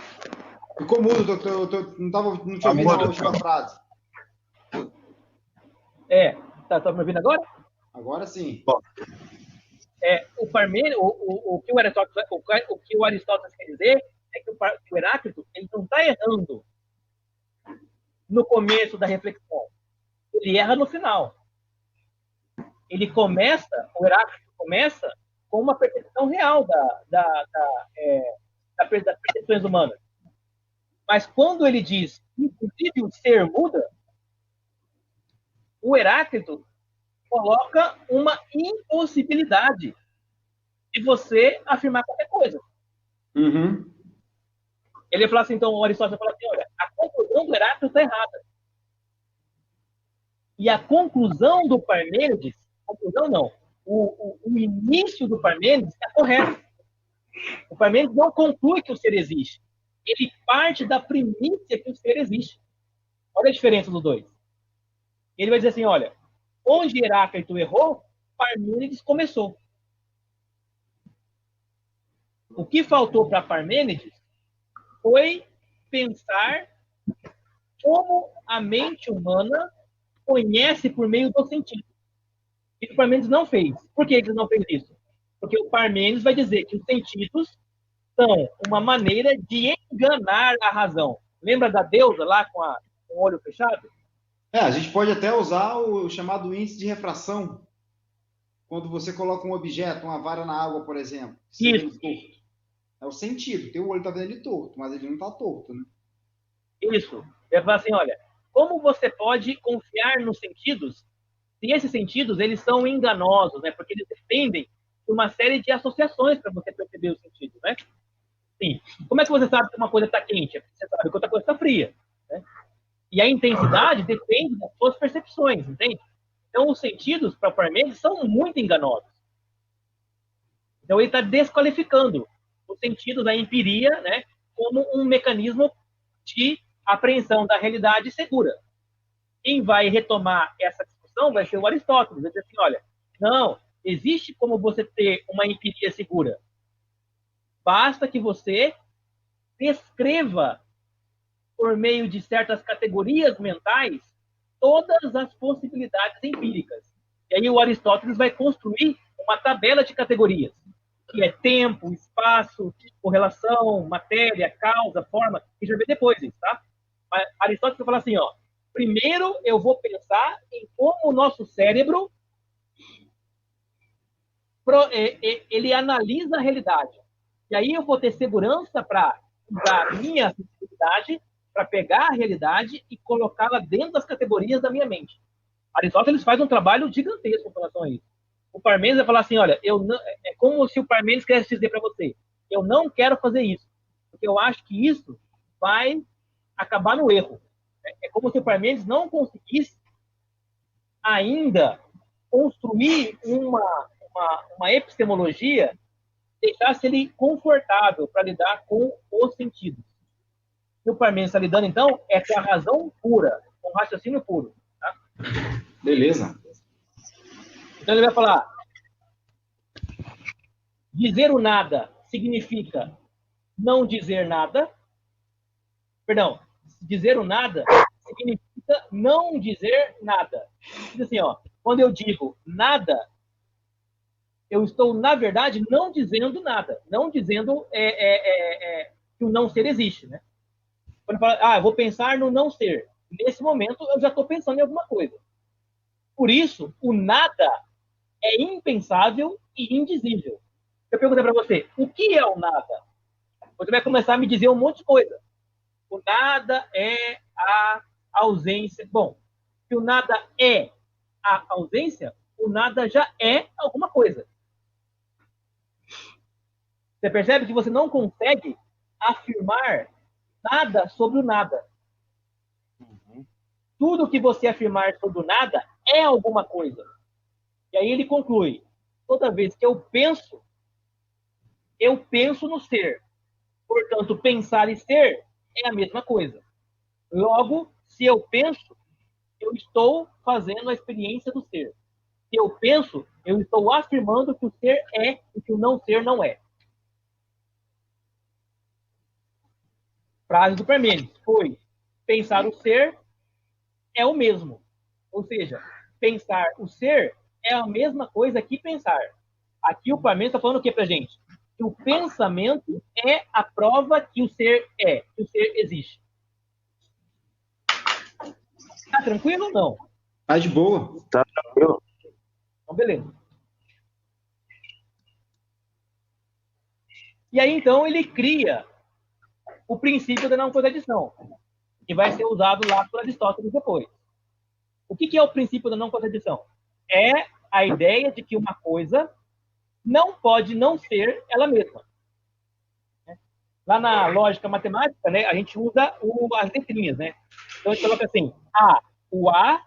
Ficou mudo, doutor. Não tinha ouvido a última frase. Tá me ouvindo agora? Agora sim. Bom. O Parmênides, o que o Aristóteles quer dizer é que o Heráclito ele não está errando no começo da reflexão. Ele erra no final. O Heráclito começa com uma percepção real das percepções humanas. Mas quando ele diz, inclusive o ser muda, o Heráclito coloca uma impossibilidade de você afirmar qualquer coisa. Uhum. Ele fala assim, então, o Aristóteles fala assim, olha, a conclusão do Heráclito está errada. E a conclusão do Parmênides, conclusão não, o início do Parmênides está correto. O Parmênides não conclui que o ser existe. Ele parte da primícia que o ser existe. Olha a diferença dos dois. Ele vai dizer assim, olha, onde Heráclito errou, Parmênides começou. O que faltou para Parmênides foi pensar como a mente humana conhece por meio do sentido. E o Parmênides não fez. Por que ele não fez isso? Porque o Parmênides vai dizer que os sentidos são uma maneira de enganar a razão. Lembra da deusa lá com o olho fechado? A gente pode até usar o chamado índice de refração. Quando você coloca um objeto, uma vara na água, por exemplo. Isso. Torto. É o sentido. Teu olho está vendo ele torto, mas ele não está torto, né? Isso. Ele fala assim, olha, como você pode confiar nos sentidos se esses sentidos eles são enganosos, né? Porque eles dependem de uma série de associações para você perceber os sentidos, né? Sim. Como é que você sabe que uma coisa está quente? Você sabe que outra coisa está fria, né? E a intensidade depende das suas percepções, entende? Então, os sentidos, para o Parmênides, são muito enganosos. Então, ele está desqualificando os sentidos da empiria, né, como um mecanismo de apreensão da realidade segura. Quem vai retomar essa discussão vai ser o Aristóteles. Vai dizer assim, olha, não, existe como você ter uma empiria segura. Basta que você descreva, por meio de certas categorias mentais, todas as possibilidades empíricas. E aí o Aristóteles vai construir uma tabela de categorias, que é tempo, espaço, correlação, matéria, causa, forma, que já vê depois isso, tá? Mas Aristóteles vai falar assim, ó, primeiro eu vou pensar em como o nosso cérebro ele analisa a realidade. E aí eu vou ter segurança para usar a minha sensibilidade para pegar a realidade e colocá-la dentro das categorias da minha mente. Aristóteles faz um trabalho gigantesco em relação a isso. O Parmênides vai falar assim, olha, é como se o Parmênides quisesse dizer para você, eu não quero fazer isso, porque eu acho que isso vai acabar no erro. É como se o Parmênides não conseguisse ainda construir uma epistemologia que deixasse ele confortável para lidar com os sentidos. E o Parmênides está lidando, então, é com a razão pura, com o raciocínio puro. Tá? Beleza. Então ele vai falar, dizer o nada significa não dizer nada. Perdão, dizer o nada significa não dizer nada. Diz assim, ó, quando eu digo nada, eu estou, na verdade, não dizendo nada. Não dizendo que o não ser existe, né? Quando eu falo, eu vou pensar no não ser. Nesse momento, eu já estou pensando em alguma coisa. Por isso, o nada é impensável e indizível. Eu pergunto para você, o que é o nada? Você vai começar a me dizer um monte de coisa. O nada é a ausência. Bom, que o nada é a ausência, o nada já é alguma coisa. Você percebe que você não consegue afirmar nada sobre o nada. Tudo que você afirmar sobre o nada é alguma coisa. E aí ele conclui: toda vez que eu penso no ser. Portanto, pensar e ser é a mesma coisa. Logo, se eu penso, eu estou fazendo a experiência do ser. Se eu penso, eu estou afirmando que o ser é e que o não ser não é. Frase do Parmênides foi: pensar o ser é o mesmo. Ou seja, pensar o ser é a mesma coisa que pensar. Aqui o Parmênides está falando o que pra gente? Que o pensamento é a prova que o ser é, que o ser existe. Tá tranquilo ou não? Tá de boa. Tá tranquilo. Então, beleza. E aí, então, ele cria o princípio da não contradição, que vai ser usado lá por Aristóteles depois. O que é o princípio da não contradição? É a ideia de que uma coisa não pode não ser ela mesma. Lá na lógica matemática, né, a gente usa as letrinhas, né? Então a gente coloca assim: o A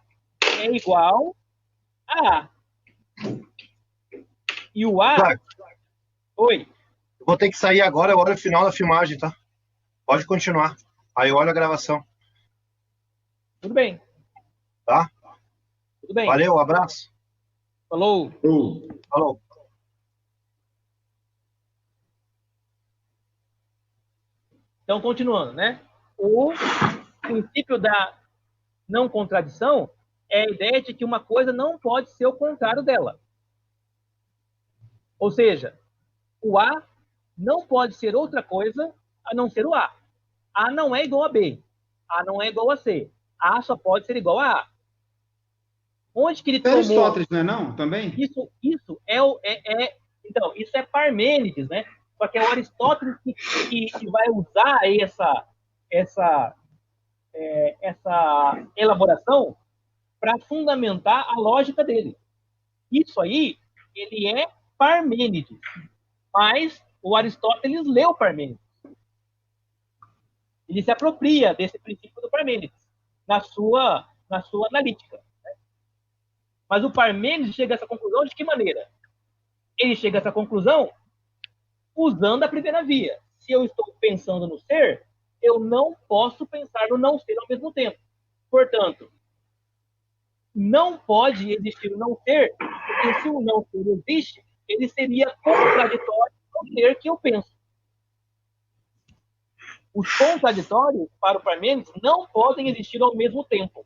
é igual a A. E o A... Claro. Oi. Eu vou ter que sair agora, é a hora final da filmagem, tá? Pode continuar. Aí eu olho a gravação. Tudo bem. Tá? Tudo bem. Valeu, abraço. Falou. Falou. Então, continuando, né? O princípio da não contradição é a ideia de que uma coisa não pode ser o contrário dela. Ou seja, o A não pode ser outra coisa a não ser o A. A não é igual a B. A não é igual a C. A só pode ser igual a A. Onde que ele tomou... Aristóteles, não é não? Também? Isso então, isso é Parmênides, né? Só que é o Aristóteles que vai usar essa elaboração para fundamentar a lógica dele. Isso aí, ele é Parmênides. Mas o Aristóteles leu Parmênides. Ele se apropria desse princípio do Parmênides na sua analítica. Mas o Parmênides chega a essa conclusão de que maneira? Ele chega a essa conclusão usando a primeira via. Se eu estou pensando no ser, eu não posso pensar no não ser ao mesmo tempo. Portanto, não pode existir o não ser, porque se o não ser existe, ele seria contraditório com o ser que eu penso. Os contraditórios, para o Parmênides, não podem existir ao mesmo tempo.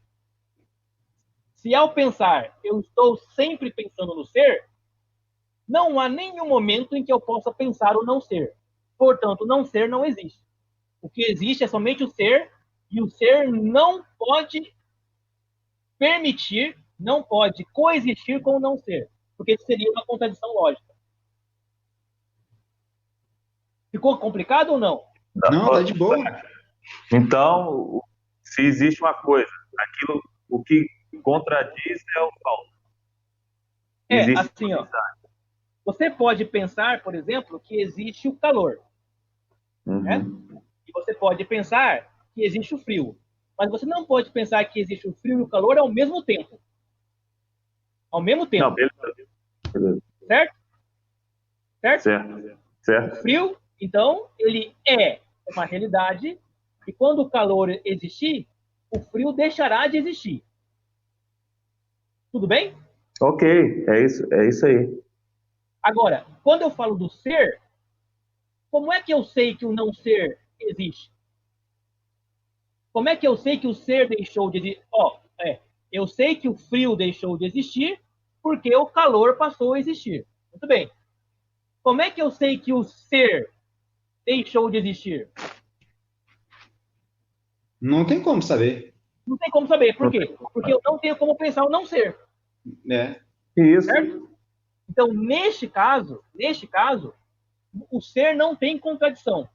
Se ao pensar eu estou sempre pensando no ser, não há nenhum momento em que eu possa pensar o não ser. Portanto, o não ser não existe. O que existe é somente o ser, e o ser não pode permitir, não pode coexistir com o não ser, porque isso seria uma contradição lógica. Ficou complicado ou não? Não, tá de boa. Então, se existe uma coisa, aquilo, o que contradiz é o falso. Existe assim, ó. Você pode pensar, por exemplo, que existe o calor. Né? E você pode pensar que existe o frio. Mas você não pode pensar que existe o frio e o calor ao mesmo tempo. Ao mesmo tempo. Não, beleza. Certo? Certo. O frio, então, ele é uma realidade, e quando o calor existir, o frio deixará de existir. Tudo bem? Ok, é isso aí. Agora, quando eu falo do ser, como é que eu sei que o não ser existe? Como é que eu sei que o ser deixou de existir? Eu sei que o frio deixou de existir porque o calor passou a existir. Muito bem. Como é que eu sei que o ser deixou de existir? Não tem como saber. Não tem como saber. Por quê? Porque eu não tenho como pensar o não ser. Isso. Certo? Então, neste caso, o ser não tem contradição.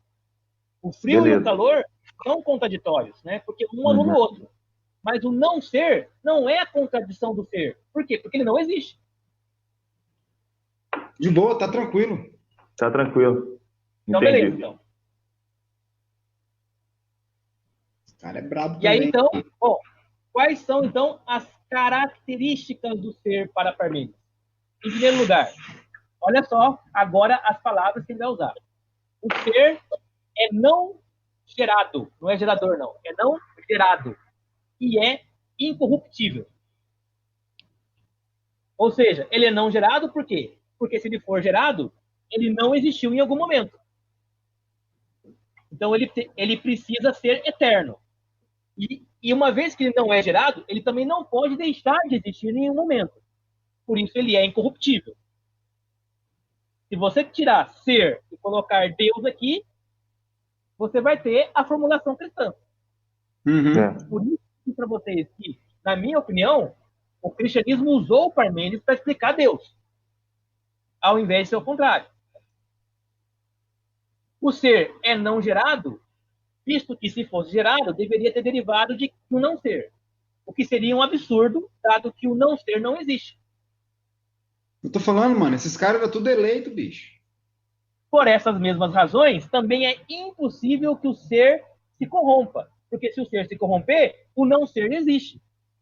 O frio e o calor são contraditórios, né? Porque um anula o outro. Mas o não ser não é a contradição do ser. Por quê? Porque ele não existe. De boa, tá tranquilo. Tá tranquilo. Então, Entendi. beleza, então. Esse cara é brabo E aí, também. então, bom, quais são, então, as características do ser para Parmênides? Em primeiro lugar, olha só agora as palavras que ele vai usar. O ser é não gerado, não é gerador, não. É não gerado. E é incorruptível. Ou seja, ele é não gerado por quê? Porque se ele for gerado, ele não existiu em algum momento. Então ele precisa ser eterno. E uma vez que ele não é gerado, ele também não pode deixar de existir em nenhum momento. Por isso ele é incorruptível. Se você tirar ser e colocar Deus aqui, você vai ter a formulação cristã. Uhum. Por isso que para vocês que, na minha opinião, o cristianismo usou o Parmênides para explicar Deus, ao invés de ser o contrário. O ser é não gerado, visto que se fosse gerado, deveria ter derivado de um não ser, o que seria um absurdo, dado que o não ser não existe. Eu tô falando, mano, esses caras eram tudo eleito, bicho. Por essas mesmas razões, também é impossível que o ser se corrompa, porque se o ser se corromper, o não ser existe.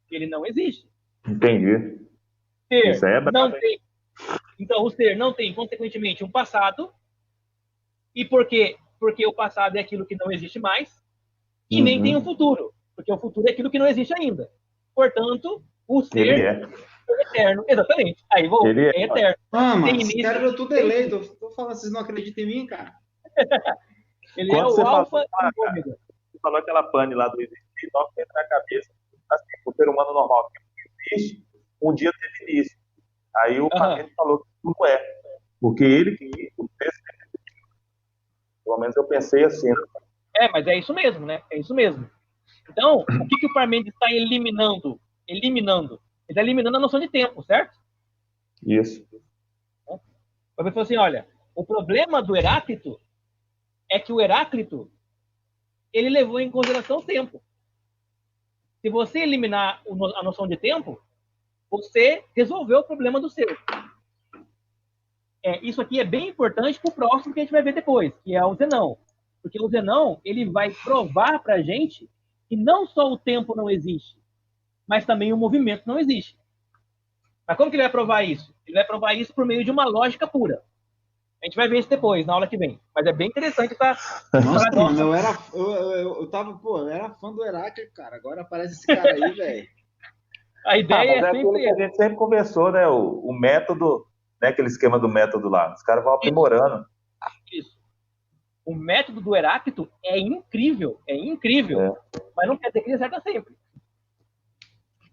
Ele não existe. Entendi. Ser Isso aí é brabo, não hein? tem. Então, o ser não tem, consequentemente, um passado. E por quê? Porque o passado é aquilo que não existe mais. E nem tem um futuro, porque o futuro é aquilo que não existe ainda. Portanto, o ser Ele é. é eterno. Exatamente. Aí vou. Ele É eterno. Ah, mano, Tem esses início, caras eram tudo tem eleito. Eu tô falando, vocês não acreditam em mim, cara? Ele Quando é você o alfa falou, e o ômega. Você falou aquela pane lá do existir, logo que entra na cabeça. Assim, o ser humano normal que existe, um dia teve início. Aí o Parmênides falou que tudo é. Porque ele que fez. Pelo menos eu pensei assim. Né? Mas é isso mesmo, né? É isso mesmo. Então, o que o Parmênides está eliminando? Ele está eliminando a noção de tempo, certo? Isso. O Parmênides falou assim, olha, o problema do Heráclito é que o Heráclito ele levou em consideração o tempo. Se você eliminar a noção de tempo, você resolveu o problema do ser. Isso aqui é bem importante para o próximo que a gente vai ver depois, que é o Zenão. Porque o Zenão ele vai provar para a gente que não só o tempo não existe, mas também o movimento não existe. Mas como que ele vai provar isso? Ele vai provar isso por meio de uma lógica pura. A gente vai ver isso depois, na aula que vem. Mas é bem interessante essa... Nossa, mano, eu era fã do Heráclito, cara. Agora aparece esse cara aí, velho. A ideia mas é aquilo que a gente sempre conversou, né? O método, né? Aquele esquema do método lá. Os caras vão aprimorando. Isso. O método do Heráclito é incrível. Mas não quer dizer que ele acerta sempre.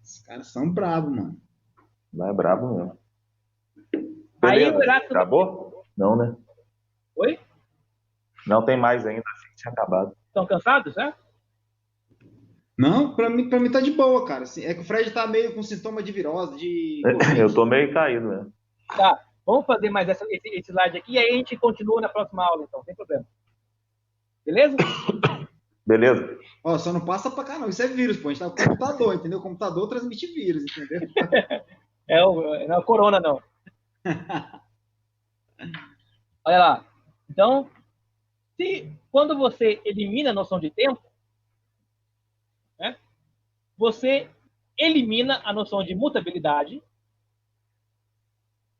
Esses caras são bravos, mano. Não é brabo mesmo. Aí Beleza, o Heráclito... acabou? Não, né? Oi? Não tem mais ainda, achei que tinha acabado. Estão cansados, né? Não, pra mim tá de boa, cara. É que o Fred tá meio com sintoma de virose, de Covid. Eu tô meio caído mesmo. Tá, vamos fazer mais esse slide aqui e aí a gente continua na próxima aula, então, sem problema. Beleza? Beleza. Ó, só não passa pra cá, não. Isso é vírus, pô. A gente tá com o computador, entendeu? O computador transmite vírus, entendeu? Não é o corona, não. Olha lá. Então, quando você elimina a noção de tempo, né, você elimina a noção de mutabilidade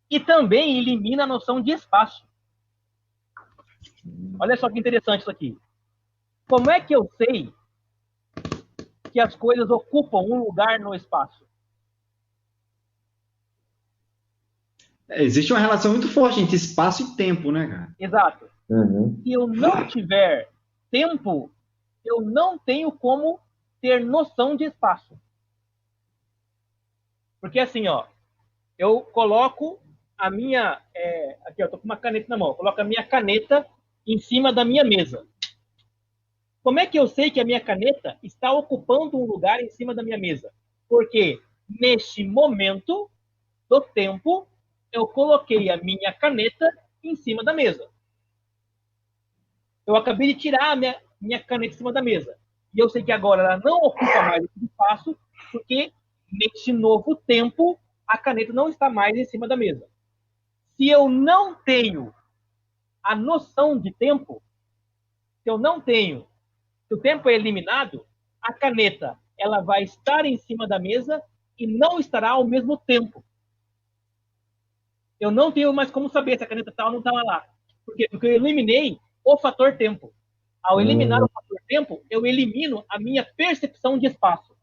e também elimina a noção de espaço. Olha só que interessante isso aqui. Como é que eu sei que as coisas ocupam um lugar no espaço? Existe uma relação muito forte entre espaço e tempo, né, cara? Exato. Uhum. Se eu não tiver tempo, eu não tenho como ter noção de espaço. Porque assim, ó, eu coloco a minha... aqui, eu tô com uma caneta na mão. Eu coloco a minha caneta em cima da minha mesa. Como é que eu sei que a minha caneta está ocupando um lugar em cima da minha mesa? Porque neste momento do tempo, eu coloquei a minha caneta em cima da mesa. Eu acabei de tirar a minha caneta em cima da mesa. E eu sei que agora ela não ocupa mais esse espaço, porque neste novo tempo a caneta não está mais em cima da mesa. Se eu não tenho a noção de tempo, se eu não tenho, se o tempo é eliminado, a caneta ela vai estar em cima da mesa e não estará ao mesmo tempo. Eu não tenho mais como saber se a caneta está ou não estava lá. Por quê? Porque eu eliminei o fator tempo. Ao eliminar o fator tempo, eu elimino a minha percepção de espaço.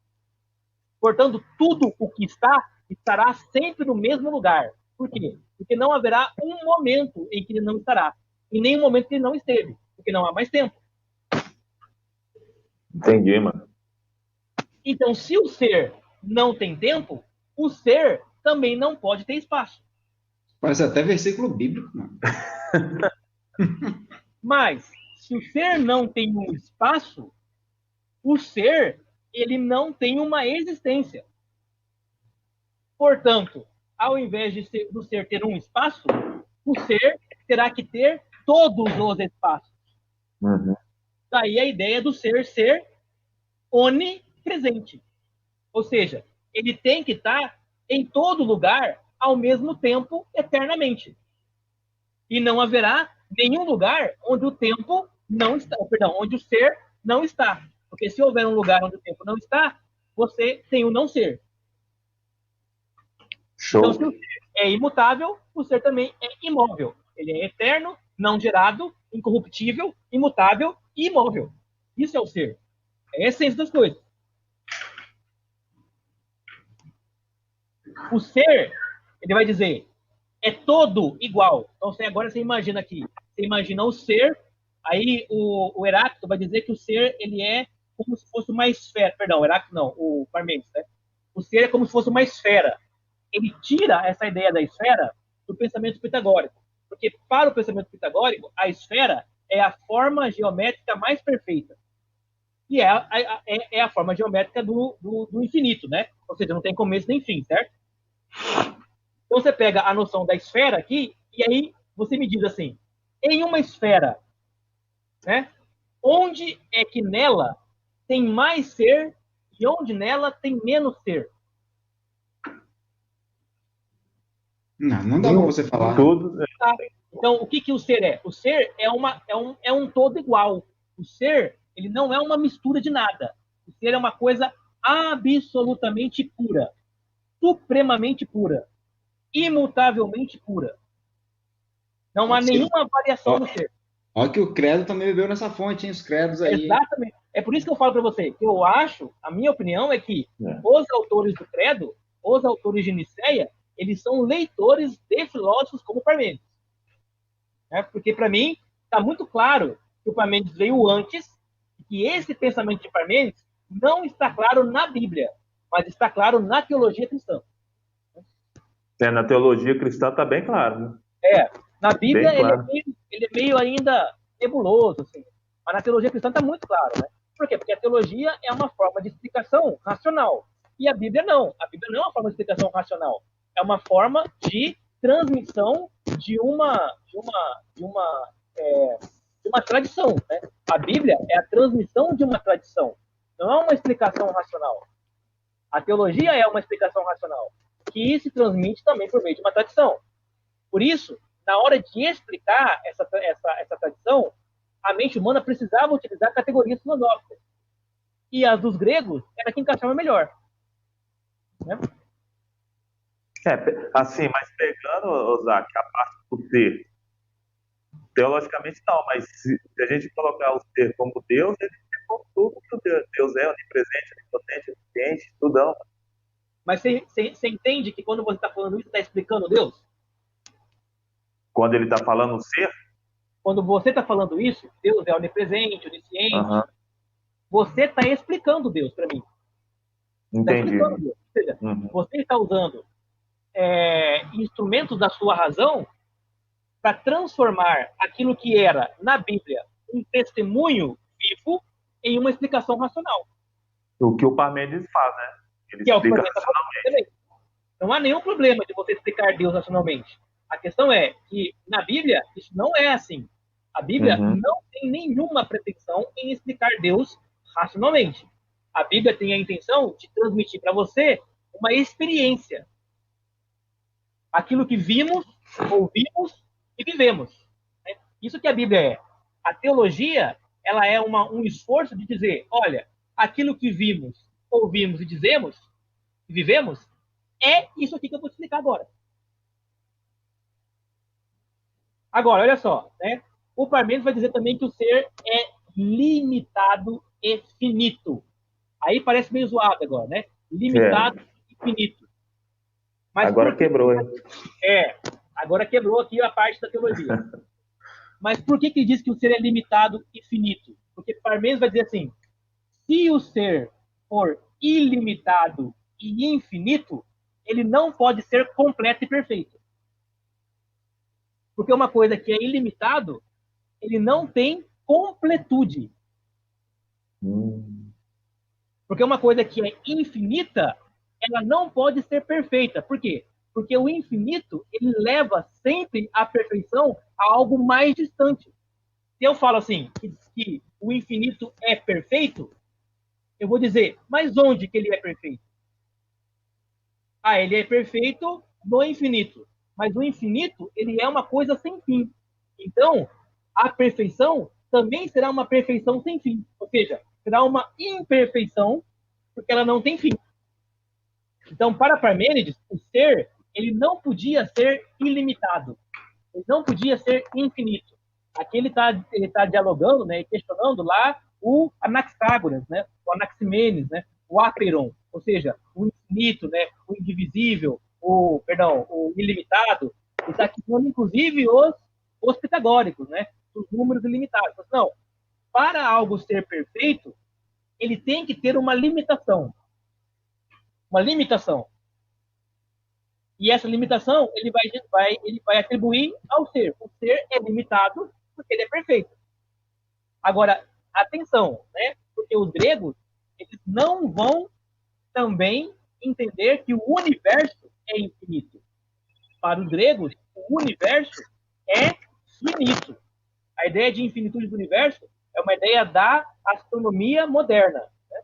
Portanto, tudo o que estará sempre no mesmo lugar. Por quê? Porque não haverá um momento em que ele não estará. E nem um momento que ele não esteve. Porque não há mais tempo. Entendi, mano. Então, se o ser não tem tempo, o ser também não pode ter espaço. Parece até versículo bíblico, mano. Mas, se o ser não tem um espaço, o ser, ele não tem uma existência. Portanto, ao invés do ser ter um espaço, o ser terá que ter todos os espaços. Uhum. Daí a ideia do ser onipresente. Ou seja, ele tem que estar em todo lugar ao mesmo tempo, eternamente. E não haverá nenhum lugar onde o tempo não está, perdão, onde o ser não está. Porque se houver um lugar onde o tempo não está, você tem o não ser. Show. Então, se o ser é imutável, o ser também é imóvel. Ele é eterno, não gerado, incorruptível, imutável e imóvel. Isso é o ser. É a essência das coisas. O ser, ele vai dizer, é todo igual. Então, agora você imagina aqui. Você imagina o ser, aí o Heráclito vai dizer que o ser, ele é como se fosse uma esfera. Perdão, o Heráclito não, o Parmênides, né? O ser é como se fosse uma esfera. Ele tira essa ideia da esfera do pensamento pitagórico. Porque para o pensamento pitagórico, a esfera é a forma geométrica mais perfeita. E é a forma geométrica do infinito, né? Ou seja, não tem começo nem fim, certo? Então você pega a noção da esfera aqui, e aí você me diz assim, em uma esfera, né? Onde é que nela tem mais ser e onde nela tem menos ser? Não dá pra você falar. Tudo. Tá? Então, o que o ser é? O ser é um todo igual. O ser, ele não é uma mistura de nada. O ser é uma coisa absolutamente pura, supremamente pura, imutavelmente pura. Não há nenhuma variação no ser. Olha que o credo também bebeu nessa fonte, hein? Os credos aí. Exatamente. É por isso que eu falo para você, que eu acho, a minha opinião é que os autores do credo, os autores de Nicéia, eles são leitores de filósofos como Parmênides. Porque, para mim, está muito claro que o Parmênides veio antes e que esse pensamento de Parmênides não está claro na Bíblia, mas está claro na teologia cristã. Na teologia cristã está bem claro. Né? Na Bíblia claro. ele é meio ainda nebuloso, assim. Mas na teologia cristã está muito claro, né? Por quê? Porque a teologia é uma forma de explicação racional. E a Bíblia não. A Bíblia não é uma forma de explicação racional. É uma forma de transmissão de uma tradição, né? A Bíblia é a transmissão de uma tradição. Não é uma explicação racional. A teologia é uma explicação racional que se transmite também por meio de uma tradição. Por isso, na hora de explicar essa tradição, a mente humana precisava utilizar categorias filosóficas. E as dos gregos era que encaixava melhor. Né? Assim, mas pegando, Zach, a parte do ser, teologicamente não, mas se a gente colocar o ser como Deus, ele é como tudo que Deus é, onipresente, onipotente, onisciente, tudão. Mas você entende que quando você está falando isso, está explicando Deus? Quando ele está falando o ser? Quando você está falando isso, Deus é onipresente, onisciente. Você está explicando Deus para mim. Entendi. Tá Deus. Ou seja, você está usando instrumentos da sua razão para transformar aquilo que era, na Bíblia, um testemunho vivo em uma explicação racional. O que o Parmênides faz, né? Ele que explica é o que racionalmente. Não há nenhum problema de você explicar Deus racionalmente. A questão é que, na Bíblia, isso não é assim. A Bíblia não tem nenhuma pretensão em explicar Deus racionalmente. A Bíblia tem a intenção de transmitir para você uma experiência. Aquilo que vimos, ouvimos e vivemos. Né? Isso que a Bíblia é. A teologia, ela é um esforço de dizer, olha, aquilo que vimos, ouvimos e dizemos, e vivemos, é isso aqui que eu vou te explicar agora. Agora, olha só, né? O Parmênides vai dizer também que o ser é limitado e finito. Aí parece meio zoado agora, né? Limitado e finito. Mas agora quebrou, hein? Agora quebrou aqui a parte da teologia. Mas por que ele diz que o ser é limitado e finito? Porque Parmênides vai dizer assim, se o ser for ilimitado e infinito, ele não pode ser completo e perfeito. Porque uma coisa que é ilimitado, ele não tem completude. Porque uma coisa que é infinita, ela não pode ser perfeita. Por quê? Porque o infinito, ele leva sempre a perfeição a algo mais distante. Se eu falo assim, que o infinito é perfeito, eu vou dizer, mas onde que ele é perfeito? Ele é perfeito no infinito. Mas o infinito, ele é uma coisa sem fim. Então, a perfeição também será uma perfeição sem fim. Ou seja, será uma imperfeição, porque ela não tem fim. Então, para Parmênides, o ser, ele não podia ser ilimitado. Ele não podia ser infinito. Aqui ele tá dialogando, né, questionando lá o Anaxágoras, né, o Anaximenes, né, o Acreiron. Ou seja, o infinito, né, o indivisível, o ilimitado. Ele está questionando, inclusive, os pitagóricos, né, os números ilimitados. Mas, não, para algo ser perfeito, ele tem que ter uma limitação. Uma limitação. E essa limitação ele vai atribuir ao ser. O ser é limitado porque ele é perfeito. Agora, atenção, né? Porque os gregos eles não vão também entender que o universo é infinito. Para os gregos, o universo é finito. A ideia de infinitude do universo é uma ideia da astronomia moderna. Né?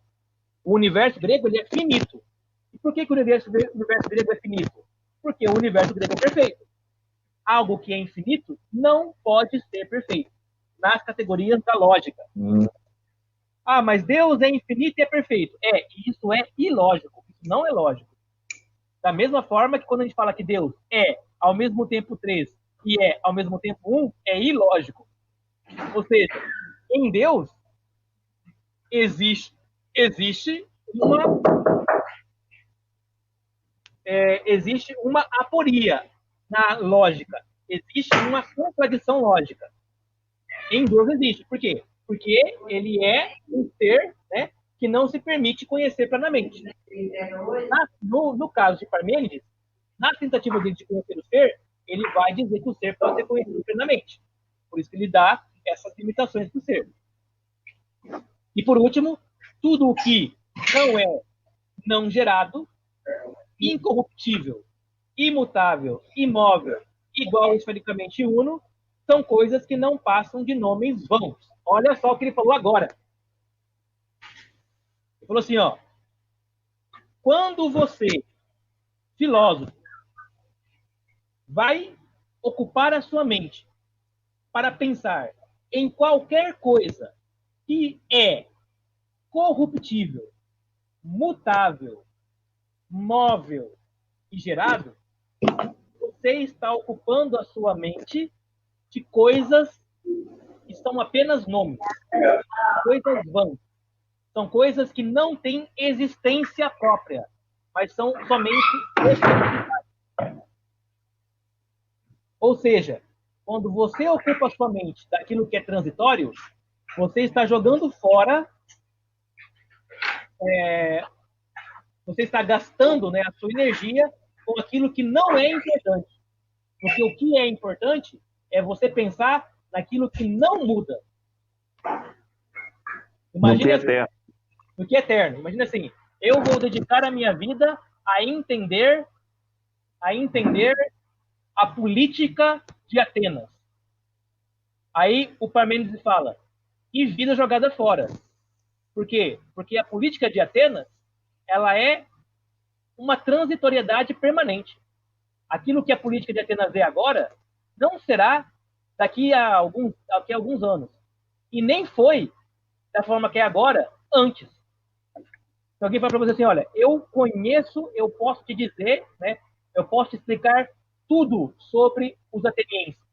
O universo grego ele é finito. E por que o universo grego é finito? Porque o universo grego é perfeito. Algo que é infinito não pode ser perfeito. Nas categorias da lógica. Mas Deus é infinito e é perfeito. Isso é ilógico. Isso não é lógico. Da mesma forma que quando a gente fala que Deus é ao mesmo tempo 3 e é ao mesmo tempo 1, é ilógico. Ou seja, em Deus existe uma aporia na lógica. Existe uma contradição lógica. Em Deus existe. Por quê? Porque ele é um ser, né, que não se permite conhecer plenamente. No caso de Parmênides, na tentativa dele de conhecer o ser, ele vai dizer que o ser pode ser conhecido plenamente. Por isso que ele dá essas limitações para o ser. E por último, tudo o que não é não gerado, incorruptível, imutável, imóvel, igual esfericamente uno, são coisas que não passam de nomes vãos. Olha só o que ele falou agora. Ele falou assim, quando você, filósofo, vai ocupar a sua mente para pensar em qualquer coisa que é corruptível, mutável, móvel e gerado, você está ocupando a sua mente de coisas que são apenas nomes, coisas vãs. São coisas que não têm existência própria, mas são somente existências. Ou seja, quando você ocupa a sua mente daquilo que é transitório, você está jogando fora, você está gastando, né, a sua energia com aquilo que não é importante. Porque o que é importante é você pensar naquilo que não muda. Imagina no que é eterno. Imagina assim, eu vou dedicar a minha vida a entender a política de Atenas. Aí o Parmênides fala, e vida jogada fora. Por quê? Porque a política de Atenas, ela é uma transitoriedade permanente. Aquilo que a política de Atenas é agora, não será daqui a alguns anos. E nem foi da forma que é agora, antes. Se alguém fala para você assim, olha, eu conheço, eu posso te dizer, né, eu posso te explicar tudo sobre os atenienses.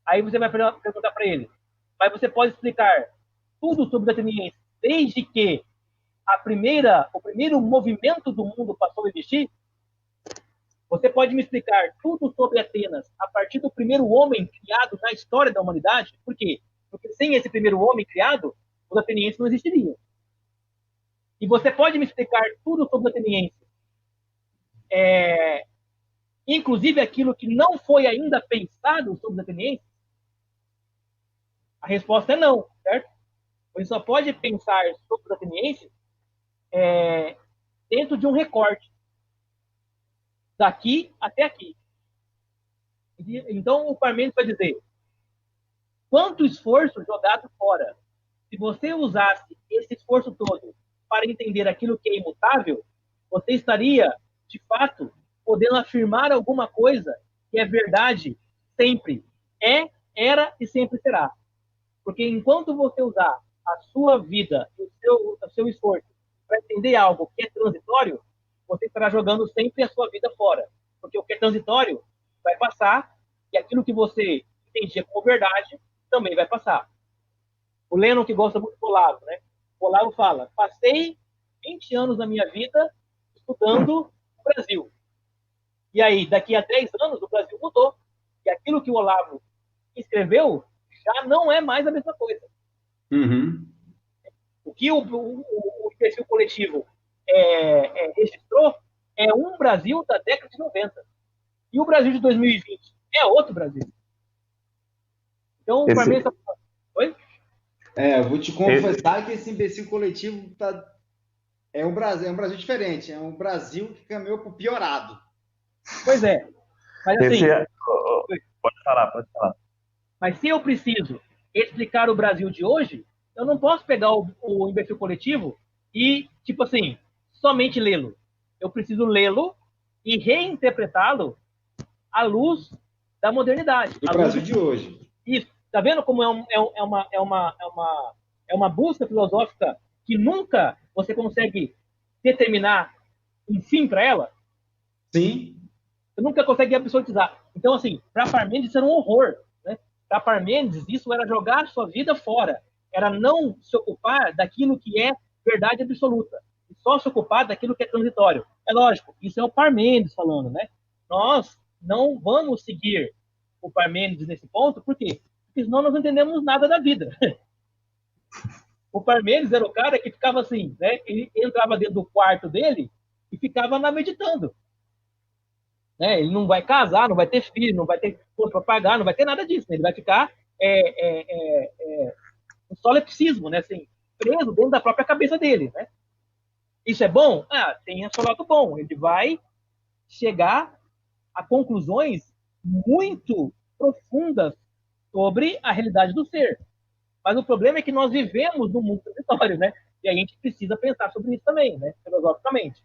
Aí você vai perguntar para ele, mas você pode explicar tudo sobre os atenienses, desde que o primeiro movimento do mundo passou a existir? Você pode me explicar tudo sobre Atenas a partir do primeiro homem criado na história da humanidade? Por quê? Porque sem esse primeiro homem criado, os atenienses não existiriam. E você pode me explicar tudo sobre os atenienses, inclusive aquilo que não foi ainda pensado sobre os atenienses? A resposta é não, certo? Você só pode pensar sobre os atenienses dentro de um recorte. Daqui até aqui. Então, o Parmênides vai dizer, quanto esforço jogado fora. Se você usasse esse esforço todo para entender aquilo que é imutável, você estaria, de fato, podendo afirmar alguma coisa que é verdade sempre. Era e sempre será. Porque enquanto você usar a sua vida e o seu esforço para entender algo que é transitório, você estará jogando sempre a sua vida fora. Porque o que é transitório vai passar e aquilo que você entendia como verdade também vai passar. O Lennon, que gosta muito do Olavo, né? O Olavo fala, passei 20 anos da minha vida estudando o Brasil. E aí, daqui a 10 anos, o Brasil mudou. E aquilo que o Olavo escreveu já não é mais a mesma coisa. Uhum. O que o perfil coletivo registrou é um Brasil da década de 90. E o Brasil de 2020 é outro Brasil. Então, para mim, oi? Eu vou te confessar que esse imbecil coletivo é um Brasil diferente. É um Brasil que caminhou para o piorado. Pois é. Mas assim... Pode falar. Mas se eu preciso explicar o Brasil de hoje, eu não posso pegar o imbecil coletivo e, tipo assim, somente lê-lo. Eu preciso lê-lo e reinterpretá-lo à luz da modernidade. Do Brasil de hoje. Isso. Tá vendo como é uma busca filosófica que nunca você consegue determinar um fim para ela? Sim. Você nunca consegue absolutizar. Então, assim, para Parmênides isso era um horror. Né? Para Parmênides, isso era jogar a sua vida fora. Era não se ocupar daquilo que é verdade absoluta. E só se ocupar daquilo que é transitório. É lógico, isso é o Parmênides falando, né? Nós não vamos seguir o Parmênides nesse ponto, por quê? Porque senão nós não entendemos nada da vida. O Parmênides era o cara que ficava assim, né? Ele entrava dentro do quarto dele e ficava lá meditando. Né? Ele não vai casar, não vai ter filho, não vai ter conta para pagar, não vai ter nada disso. Né? Ele vai ficar um solipsismo, né? Assim, preso dentro da própria cabeça dele. Né? Isso é bom? Tem o seu lado bom. Ele vai chegar a conclusões muito profundas sobre a realidade do ser. Mas o problema é que nós vivemos num mundo transitório, né? E a gente precisa pensar sobre isso também, né? Filosoficamente.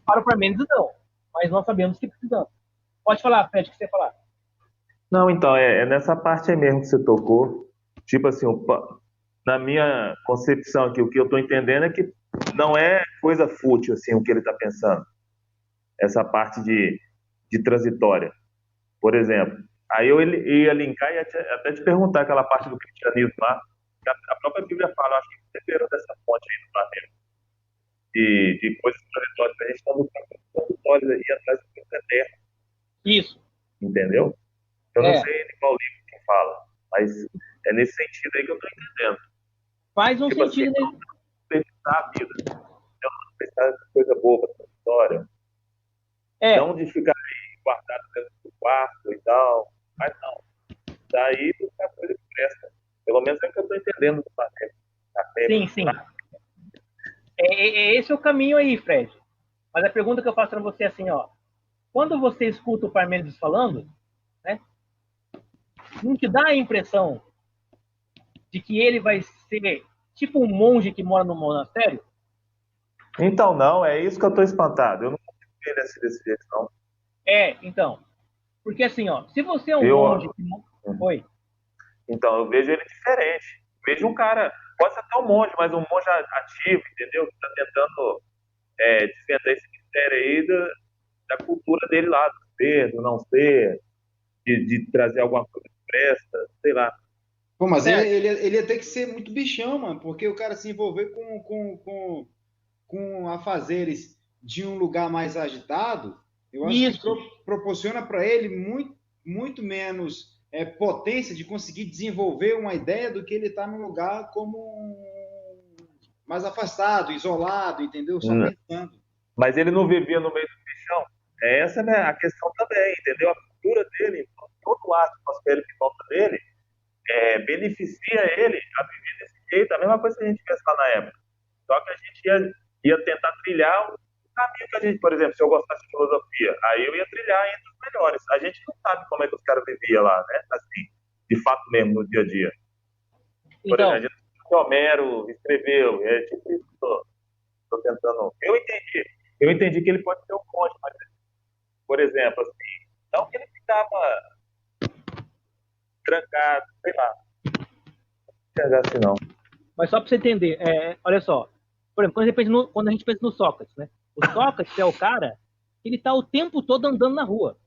Para o Parmênides, não. Mas nós sabemos que precisamos. Pode falar, Fred, o que você ia falar? Não, então, é nessa parte aí mesmo que você tocou. Tipo assim, na minha concepção aqui, o que eu estou entendendo é que não é coisa fútil, assim, o que ele está pensando. Essa parte de transitória. Por exemplo, aí eu ia linkar e até te perguntar aquela parte do cristianismo lá. A própria Bíblia fala, acho que você pegou dessa fonte aí do planeta, de coisas transitórias. A gente está lutando com transitórias aí atrás do que é eterno. Isso. Entendeu? Eu não sei de qual livro que fala, mas é nesse sentido aí que eu estou entendendo. Faz um sentido. Assim, não pensar a vida. Não pensar coisa boa para a história. Não de ficar aí guardado dentro do quarto e tal. Mas não. Daí buscar coisa que presta. Pelo menos é o que eu estou entendendo do planeta. Sim. Esse é o caminho aí, Fred. Mas a pergunta que eu faço para você é assim, ó. Quando você escuta o Parmênides falando, né, não te dá a impressão de que ele vai ser tipo um monge que mora no monastério? Então, não, é isso que eu tô espantado. Eu não consigo ver ele assim desse jeito, não. Então. Porque assim, ó, se você é um Eu, monge que... Oi. então, eu vejo ele diferente. Vejo um cara, pode ser até um monge, mas um monge ativo, entendeu? Que tá tentando desvendar esse mistério aí da cultura dele lá, do ser, do não ser, de trazer alguma coisa que presta, sei lá. Pô, mas Certo. ele ia ter que ser muito bichão, mano, porque o cara se envolver com afazeres de um lugar mais agitado, eu acho que proporciona para ele muito menos potência de conseguir desenvolver uma ideia do que ele tá num lugar como mais afastado, isolado, entendeu? Só pensando. Mas ele não vivia no meio do bichão. Essa é a questão também, entendeu? A cultura dele, todo o ato prosperity em volta dele, beneficia ele a viver desse jeito, a mesma coisa que a gente fez lá na época. Só que a gente ia tentar trilhar o caminho que a gente, por exemplo, se eu gostasse de filosofia, aí eu ia trilhar entre os melhores. A gente não sabe como é que os caras viviam lá, né? Assim, de fato mesmo, no dia a dia. Por exemplo, a gente sabe que Homero escreveu, é tipo isso que eu tô tentando... Eu entendi que ele pode ser um monge, mas, por exemplo, assim, não que ele ficava trancado, sei lá. Não é assim, não. Mas só para você entender, olha só, por exemplo, quando a gente pensa no Sócrates, né? O Sócrates é o cara que ele tá o tempo todo andando na rua.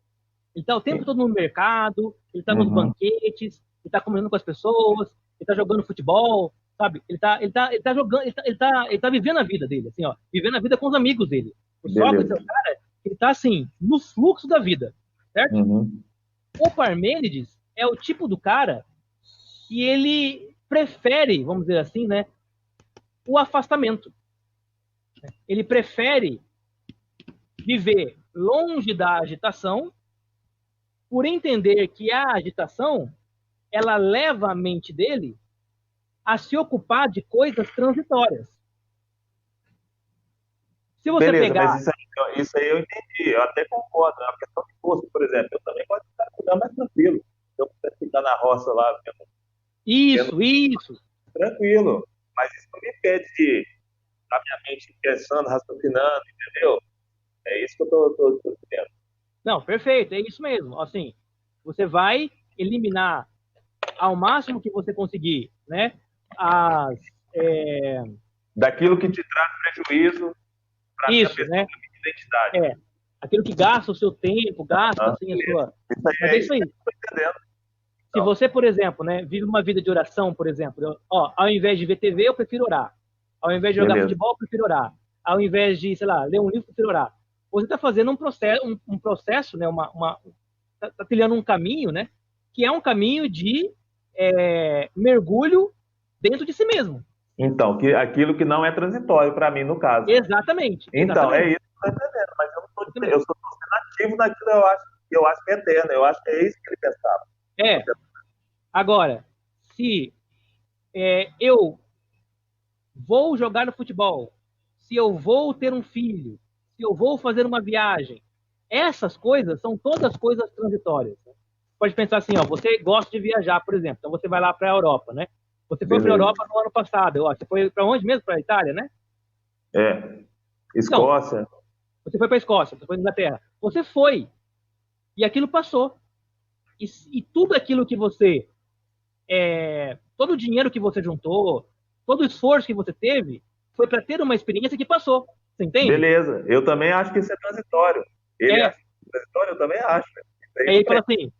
Ele tá o tempo todo no mercado, ele tá nos banquetes, ele tá conversando com as pessoas, ele tá jogando futebol, sabe? Ele tá jogando, ele tá vivendo a vida dele, assim, ó, vivendo a vida com os amigos dele. O Sócrates é o cara que ele tá assim, no fluxo da vida, certo? O Parmênides é o tipo do cara que ele prefere, vamos dizer assim, né, o afastamento. Ele prefere viver longe da agitação, por entender que a agitação ela leva a mente dele a se ocupar de coisas transitórias. Se você pegar... mas isso aí eu entendi, eu até concordo. A questão de força, por exemplo, eu também gosto de ficar mais tranquilo. Se eu puder ficar na roça lá, Isso. Tranquilo. Mas isso não me impede de estar minha mente pensando, raciocinando, entendeu? É isso que eu tô dizendo. Não, perfeito, é isso mesmo. Assim, você vai eliminar ao máximo que você conseguir, né? Daquilo que te traz prejuízo para isso, né? Identidade. Aquilo que gasta o seu tempo, gasta assim a sua. Mas é isso aí. Se você, por exemplo, né, vive uma vida de oração, por exemplo, ao invés de ver TV, eu prefiro orar. Ao invés de jogar futebol, eu prefiro orar. Ao invés de, sei lá, ler um livro, eu prefiro orar. Você está fazendo um processo, né, tá trilhando um caminho, né, que é um caminho de mergulho dentro de si mesmo. Então, aquilo que não é transitório para mim, no caso. Exatamente. Então, é isso que eu estou entendendo, mas eu só estou sendo ativo naquilo que eu acho que é eterno, eu acho que é isso que ele pensava. Agora, se eu vou jogar no futebol, se eu vou ter um filho, se eu vou fazer uma viagem, essas coisas são todas coisas transitórias. Né? Pode pensar assim, ó, você gosta de viajar, por exemplo, então você vai lá para a Europa, né? Você foi para a Europa no ano passado, você foi para onde mesmo? Para a Itália, né? Escócia. Então, você foi para a Escócia, você foi para a Inglaterra. Você foi, e aquilo passou. E tudo aquilo que você... todo o dinheiro que você juntou, todo o esforço que você teve, foi para ter uma experiência que passou. Você entende? Beleza. Eu também acho que isso é transitório. Ele acha que é transitório, eu também acho. Aí ele fala assim,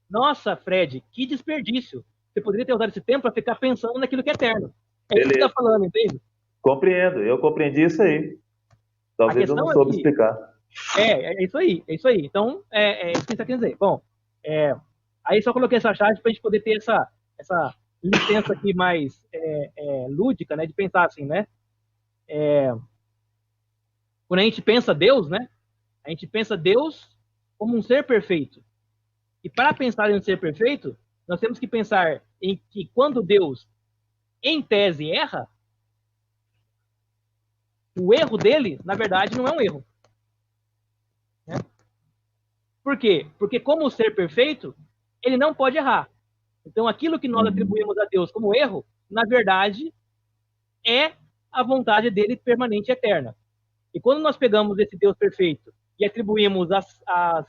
nossa, Fred, que desperdício. Você poderia ter usado esse tempo para ficar pensando naquilo que é eterno. É isso que você está falando, entende? Compreendo. Eu compreendi isso aí. Talvez eu não soube explicar. É isso aí. Então, é isso que você quer dizer. Bom, aí só coloquei essa charge para a gente poder ter essa licença aqui mais lúdica, né, de pensar assim, né? Quando a gente pensa Deus, né? A gente pensa Deus como um ser perfeito. E para pensar em um ser perfeito, nós temos que pensar em que quando Deus, em tese, erra, o erro dele, na verdade, não é um erro. Né? Por quê? Porque como ser perfeito, ele não pode errar. Então, aquilo que nós atribuímos a Deus como erro, na verdade, é a vontade dele permanente e eterna. E quando nós pegamos esse Deus perfeito e atribuímos as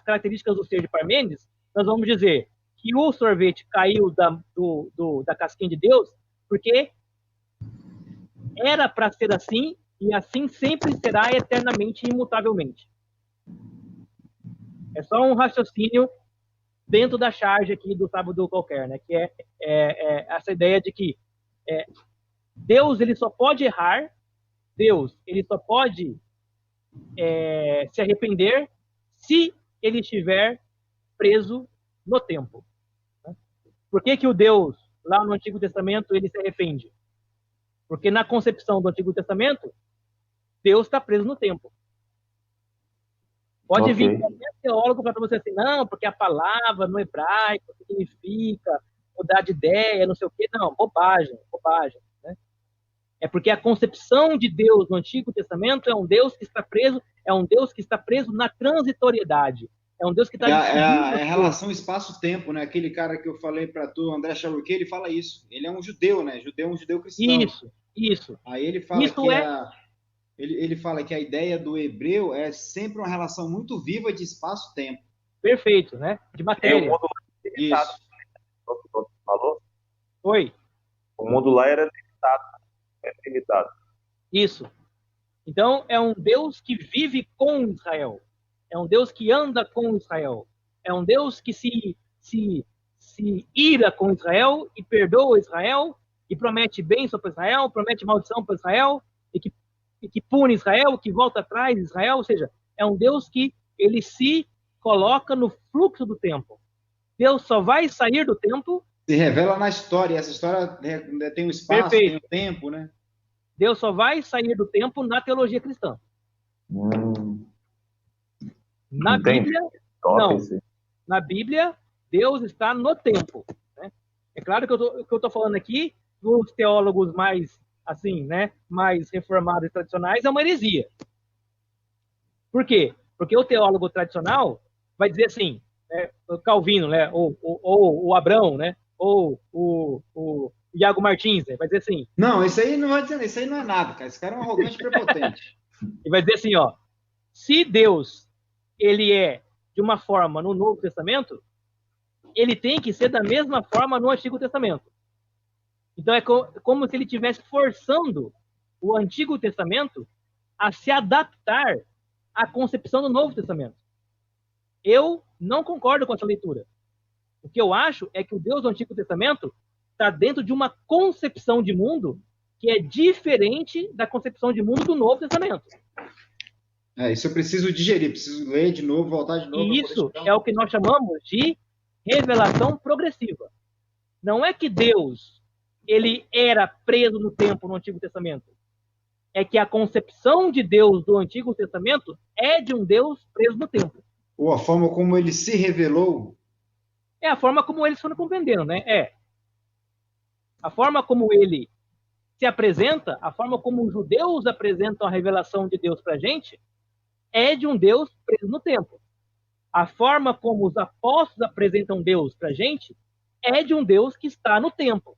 características do ser de Parmênides, nós vamos dizer que o sorvete caiu da casquinha de Deus porque era para ser assim e assim sempre será eternamente e imutavelmente. É só um raciocínio dentro da charge aqui do sábado qualquer, né? Que é essa ideia de que Deus ele só pode errar, Deus ele só pode se arrepender se ele estiver preso no tempo. Por que o Deus, lá no Antigo Testamento, ele se arrepende? Porque na concepção do Antigo Testamento, Deus está preso no tempo. Pode vir qualquer teólogo para você assim, não, porque a palavra no hebraico significa mudar de ideia, não sei o quê. Não, bobagem. Né? É porque a concepção de Deus no Antigo Testamento é um Deus que está preso na transitoriedade. É um Deus que está... É a relação espaço-tempo, né? Aquele cara que eu falei para tu, André Chaluquet, ele fala isso. Ele é um judeu, né? Um judeu cristão. Isso. Aí ele fala ele fala que a ideia do hebreu é sempre uma relação muito viva de espaço-tempo. Perfeito, né? De matéria. O mundo lá era limitado. Isso. Falou? Oi. O mundo lá era limitado. Isso. Então, é um Deus que vive com Israel. É um Deus que anda com Israel. É um Deus que se ira com Israel e perdoa Israel e promete bênção para Israel, promete maldição para Israel e que pune Israel, que volta atrás de Israel. Ou seja, é um Deus que ele se coloca no fluxo do tempo. Deus só vai sair do tempo... Se revela na história. Essa história tem um espaço, tem um tempo, né? Deus só vai sair do tempo na teologia cristã. Na Bíblia, não. Na Bíblia, Deus está no tempo. Né? É claro que eu estou falando aqui dos teólogos mais, assim, né, mais reformados e tradicionais, é uma heresia. Por quê? Porque o teólogo tradicional vai dizer assim, né, o Calvino, né, ou o Abrão, né, ou o Iago Martins, né, vai dizer assim... Não, isso aí não vai dizer, isso aí não é nada, cara. Esse cara é um arrogante prepotente. E vai dizer assim, ó, se Deus ele é de uma forma no Novo Testamento, ele tem que ser da mesma forma no Antigo Testamento. Então é como se ele estivesse forçando o Antigo Testamento a se adaptar à concepção do Novo Testamento. Eu não concordo com essa leitura. O que eu acho é que o Deus do Antigo Testamento está dentro de uma concepção de mundo que é diferente da concepção de mundo do Novo Testamento. Isso eu preciso digerir, preciso ler de novo, voltar de novo. E isso é o que nós chamamos de revelação progressiva. Não é que Deus ele era preso no tempo no Antigo Testamento. É que a concepção de Deus do Antigo Testamento é de um Deus preso no tempo. Ou a forma como ele se revelou. É a forma como eles foram compreendendo, né? A forma como ele se apresenta, a forma como os judeus apresentam a revelação de Deus para a gente, é de um Deus preso no tempo. A forma como os apóstolos apresentam Deus para a gente é de um Deus que está no tempo.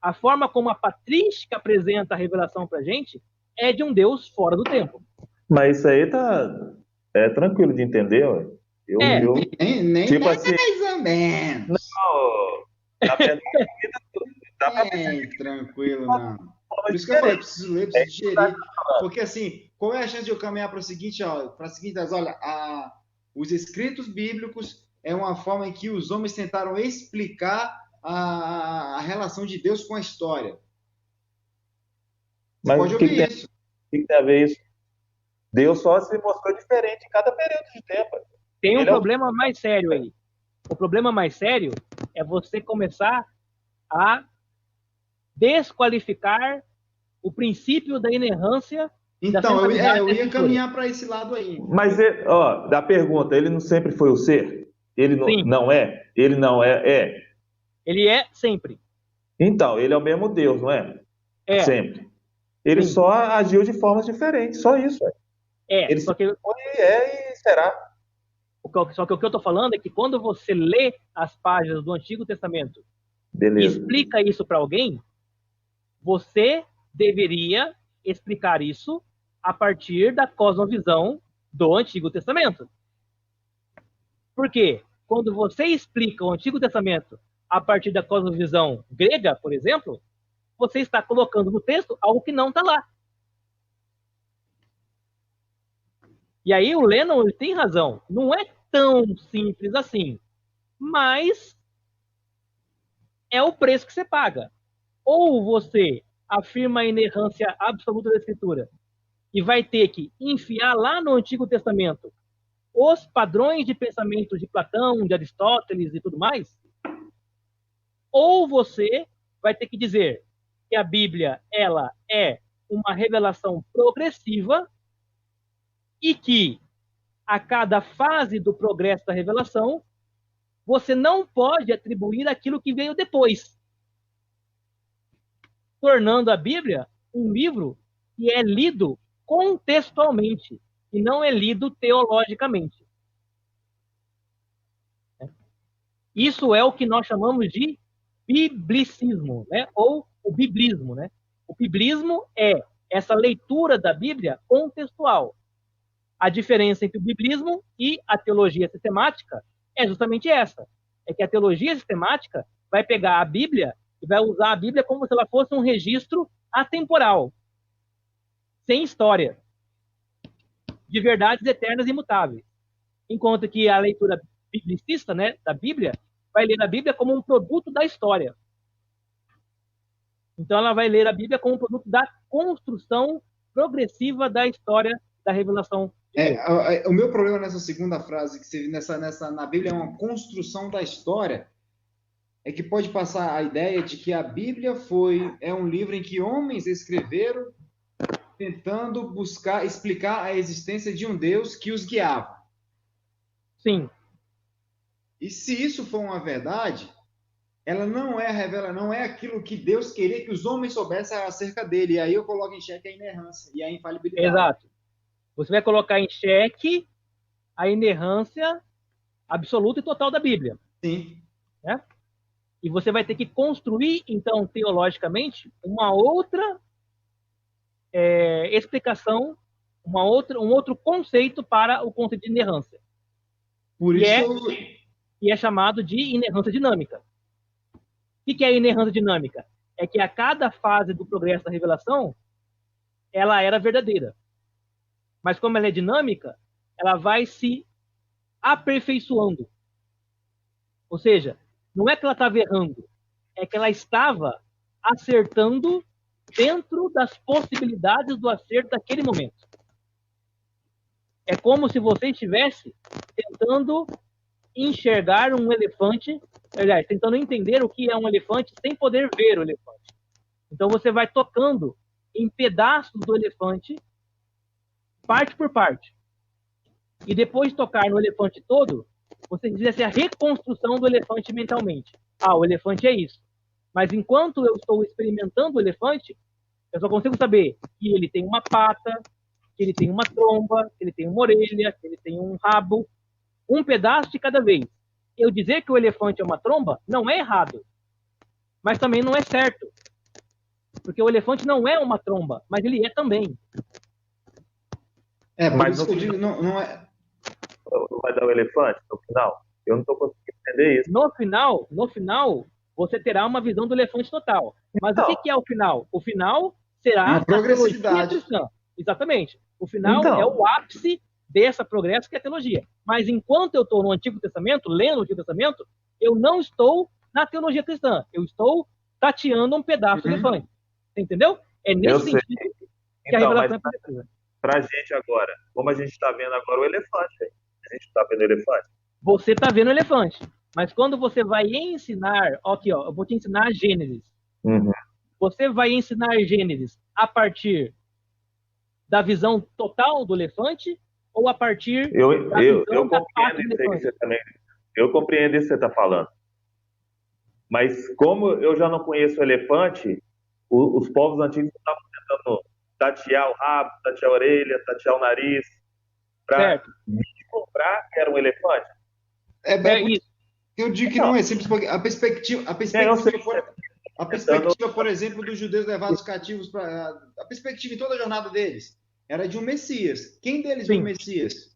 A forma como a patrística apresenta a revelação para a gente é de um Deus fora do tempo. Mas isso aí é tranquilo de entender, ué. Nem tipo assim, mais ou menos. Não, tranquilo, não. Por isso que eu falei, preciso ler, preciso digerir. Porque assim, qual é a chance de eu caminhar para o seguinte, olha, os escritos bíblicos é uma forma em que os homens tentaram explicar a relação de Deus com a história. Você pode ouvir isso. O que tem a ver isso? Deus só se mostrou diferente em cada período de tempo. Tem um problema mais sério aí. O problema mais sério é você começar a desqualificar o princípio da inerrância. Então, eu ia caminhar para esse lado aí. Mas, da pergunta, ele não sempre foi o ser? Ele não é? Ele não é? Ele é sempre. Então, ele é o mesmo Deus, não é? É. Sempre. Ele só agiu de formas diferentes, só isso. Ele só que foi, e será. Só que o que eu estou falando é que quando você lê as páginas do Antigo Testamento e explica isso para alguém, você deveria explicar isso a partir da cosmovisão do Antigo Testamento. Por quê? Quando você explica o Antigo Testamento a partir da cosmovisão grega, por exemplo, você está colocando no texto algo que não está lá. E aí o Lennon ele tem razão. Não é tão simples assim. Mas é o preço que você paga. Ou você afirma a inerrância absoluta da Escritura e vai ter que enfiar lá no Antigo Testamento os padrões de pensamento de Platão, de Aristóteles e tudo mais, ou você vai ter que dizer que a Bíblia ela é uma revelação progressiva e que a cada fase do progresso da revelação você não pode atribuir aquilo que veio depois, tornando a Bíblia um livro que é lido contextualmente e não é lido teologicamente. Isso é o que nós chamamos de biblicismo, né? Ou o biblismo, né? O biblismo é essa leitura da Bíblia contextual. A diferença entre o biblismo e a teologia sistemática é justamente essa. É que a teologia sistemática vai pegar a Bíblia e vai usar a Bíblia como se ela fosse um registro atemporal, sem história, de verdades eternas e imutáveis. Enquanto que a leitura biblicista, né, da Bíblia, vai ler a Bíblia como um produto da história. Então ela vai ler a Bíblia como um produto da construção progressiva da história da revelação. O meu problema nessa segunda frase, que você na Bíblia é uma construção da história, é que pode passar a ideia de que a Bíblia é um livro em que homens escreveram tentando buscar explicar a existência de um Deus que os guiava. Sim. E se isso for uma verdade, ela não é aquilo que Deus queria que os homens soubessem acerca dele. E aí eu coloco em xeque a inerrância e a infalibilidade. Exato. Você vai colocar em xeque a inerrância absoluta e total da Bíblia. Sim. Né? E você vai ter que construir, então, teologicamente, uma outra explicação, um outro conceito para o conceito de inerrância. Por isso... E é chamado de inerrância dinâmica. O que é a inerrância dinâmica? É que a cada fase do progresso da revelação, ela era verdadeira. Mas como ela é dinâmica, ela vai se aperfeiçoando. Ou seja, não é que ela estava errando, é que ela estava acertando dentro das possibilidades do acerto daquele momento. É como se você estivesse tentando enxergar um elefante, aliás, tentando entender o que é um elefante sem poder ver o elefante. Então você vai tocando em pedaços do elefante, parte por parte. E depois de tocar no elefante todo, você diz a reconstrução do elefante mentalmente. O elefante é isso. Mas enquanto eu estou experimentando o elefante, eu só consigo saber que ele tem uma pata, que ele tem uma tromba, que ele tem uma orelha, que ele tem um rabo, um pedaço de cada vez. Eu dizer que o elefante é uma tromba não é errado, mas também não é certo. Porque o elefante não é uma tromba, mas ele é também. Mas isso que eu digo, não é... Não vai dar o elefante no final? Eu não estou conseguindo entender isso. No final, você terá uma visão do elefante total. Mas o que é o final? O final será uma progressividade cristã. Exatamente. O final é o ápice dessa progresso que é a teologia. Mas enquanto eu estou no Antigo Testamento, lendo o Antigo Testamento, eu não estou na teologia cristã. Eu estou tateando um pedaço do elefante. Você entendeu? É nesse sentido que a revelação é precisa. Pra gente agora, como a gente está vendo agora o elefante, a gente está vendo o elefante. Você está vendo o elefante. Mas quando você vai ensinar, aqui, eu vou te ensinar Gênesis. Uhum. Você vai ensinar Gênesis a partir da visão total do elefante ou a partir da visão da parte do elefante? Eu compreendo isso que você está falando. Mas como eu já não conheço o elefante, os povos antigos estavam tentando tatear o rabo, tatear a orelha, tatear o nariz, para comprar que era um elefante. É isso. Eu digo que não é simples, porque a perspectiva A perspectiva, por exemplo, dos judeus levados cativos para a perspectiva em toda a jornada deles era de um Messias. Quem deles viu o Messias?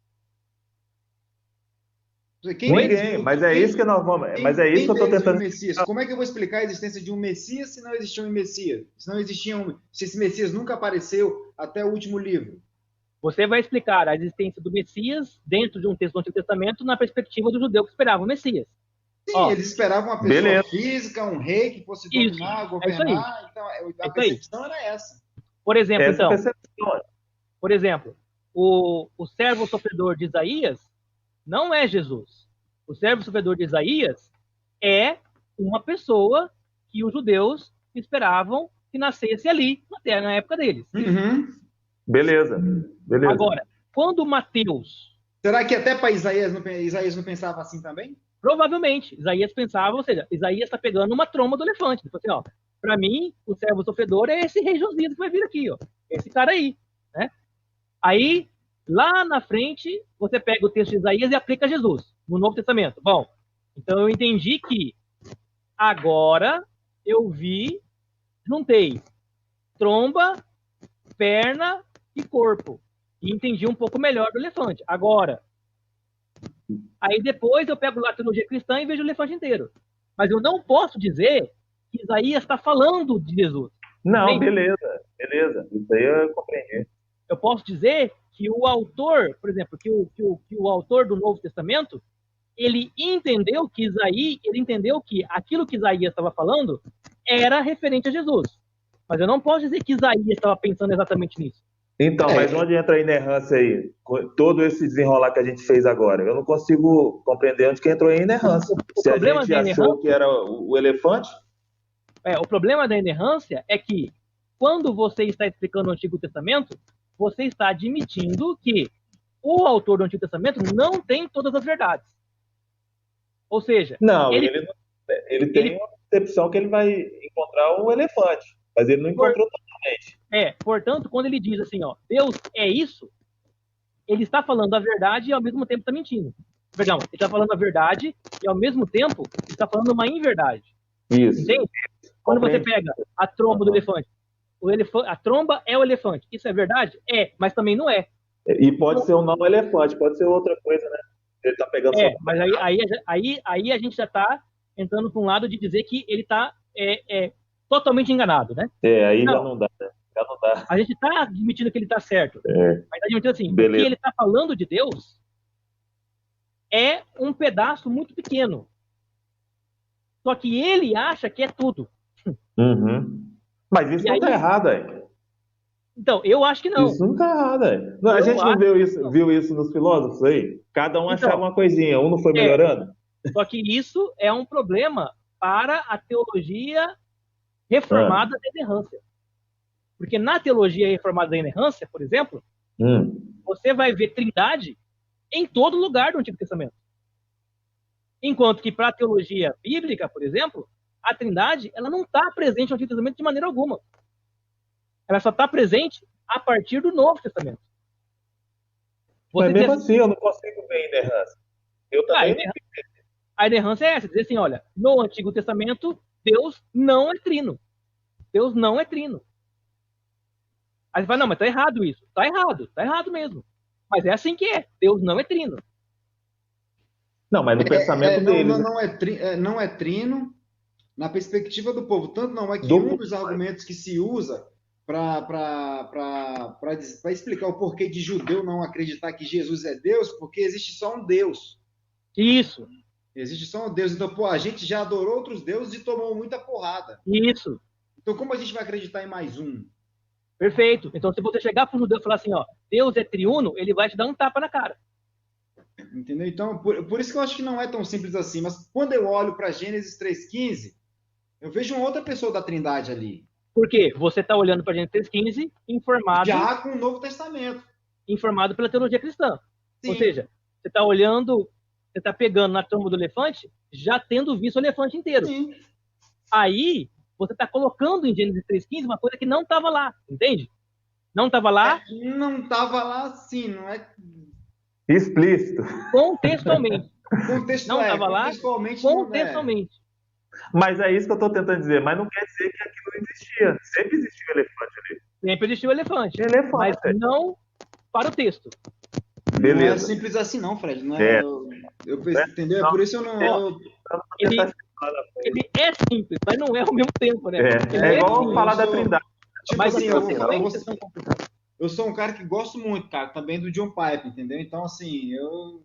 Ninguém, mas é isso que nós vamos. Mas é isso que eu estou tentando. Messias? Como é que eu vou explicar a existência de um Messias se não existia um Messias? Se esse Messias nunca apareceu até o último livro? Você vai explicar a existência do Messias dentro de um texto do Antigo Testamento na perspectiva do judeu que esperava o Messias. Sim, eles esperavam uma pessoa física, um rei que fosse dominar, governar. Então, a percepção era essa. Por exemplo, o servo sofredor de Isaías não é Jesus. O servo sofredor de Isaías é uma pessoa que os judeus esperavam que nascesse ali, até na época deles. Uhum. Beleza. Agora, quando Mateus... Será que até para Isaías não pensava assim também? Provavelmente. Isaías pensava, ou seja, Isaías está pegando uma tromba do elefante. Ele falou assim, para mim, o servo sofredor é esse rei Josias que vai vir aqui, ó. Esse cara aí, né? Aí, lá na frente, você pega o texto de Isaías e aplica a Jesus, no Novo Testamento. Bom, então eu entendi que agora eu juntei tromba, perna e corpo. E entendi um pouco melhor do elefante. Agora, aí depois eu pego lá a teologia cristã e vejo o elefante inteiro. Mas eu não posso dizer que Isaías está falando de Jesus. Não, beleza. Isso aí eu compreendi. Eu posso dizer que o autor, por exemplo, que o autor do Novo Testamento, ele entendeu que aquilo que Isaías estava falando era referente a Jesus. Mas eu não posso dizer que Isaías estava pensando exatamente nisso. Então, mas onde entra a inerrância aí? Todo esse desenrolar que a gente fez agora. Eu não consigo compreender onde que entrou a inerrância. Se a gente achou que era o elefante... O problema da inerrância é que, quando você está explicando o Antigo Testamento, você está admitindo que o autor do Antigo Testamento não tem todas as verdades. Ou seja... Não, ele tem uma percepção que ele vai encontrar o elefante, mas ele não encontrou totalmente. Portanto, quando ele diz assim, Deus é isso, ele está falando a verdade e ao mesmo tempo está mentindo. Perdão, ele está falando a verdade e ao mesmo tempo está falando uma inverdade. Isso. Entende? Quando você pega a tromba do elefante, a tromba é o elefante. Isso é verdade? Mas também não é. E pode ser um não elefante, pode ser outra coisa, né? Ele está pegando mas aí a gente já está entrando para um lado de dizer que ele está totalmente enganado, né? Aí já não dá, né? Já não dá. A gente está admitindo que ele está certo. Mas admitindo assim, beleza. O que ele está falando de Deus é um pedaço muito pequeno. Só que ele acha que é tudo. Uhum. Mas isso não está errado, aí. Então, eu acho que não. Isso não está errado, aí. A gente não viu isso nos filósofos aí? Cada um achava uma coisinha, um não foi melhorando? Só que isso é um problema para a teologia reformada da inerrância. Porque na teologia reformada da inerrância, por exemplo, você vai ver trindade em todo lugar do Antigo Testamento. Enquanto que para a teologia bíblica, por exemplo, a trindade ela não está presente no Antigo Testamento de maneira alguma. Ela só está presente a partir do Novo Testamento. Mas mesmo assim, eu não consigo ver a inerrância. Eu também a inerrância é essa, dizer assim, olha, no Antigo Testamento, Deus não é trino. Deus não é trino. Aí você fala, não, mas tá errado isso. Tá errado mesmo. Mas é assim que é. Deus não é trino. Não, mas no pensamento deles... Não é trino na perspectiva do povo. Tanto não é que um dos argumentos que se usa para explicar o porquê de judeu não acreditar que Jesus é Deus, porque existe só um Deus. Isso. Existe só um Deus. Então, a gente já adorou outros deuses e tomou muita porrada. Isso. Então, como a gente vai acreditar em mais um? Perfeito. Então, se você chegar para o judeu e falar assim, Deus é triuno, ele vai te dar um tapa na cara. Entendeu? Então, por isso que eu acho que não é tão simples assim. Mas quando eu olho para Gênesis 3,15, eu vejo uma outra pessoa da Trindade ali. Por quê? Você está olhando para Gênesis 3,15 informado... Já com o Novo Testamento. Informado pela teologia cristã. Sim. Ou seja, você está olhando, você está pegando na tromba do elefante, já tendo visto o elefante inteiro. Sim. Aí, você está colocando em Gênesis 3,15 uma coisa que não estava lá, entende? Não estava lá? Não estava lá, sim, não é... Explícito. Contextualmente. Não estava lá? Contextualmente. Contextualmente. Mas é isso que eu estou tentando dizer. Mas não quer dizer que aquilo não existia. Sempre existiu o elefante ali. Sempre existiu o elefante. Elefante. Mas não para o texto. Beleza. Não é simples assim, não, Fred. Não é, entendeu? É por isso eu não. Ele é simples, mas não é ao mesmo tempo, né? É igual simples, falar da Trindade. Tipo mas assim, as consequências são complicadas. eu sou um cara que gosto muito, cara, também do John Piper, entendeu? Então, assim, eu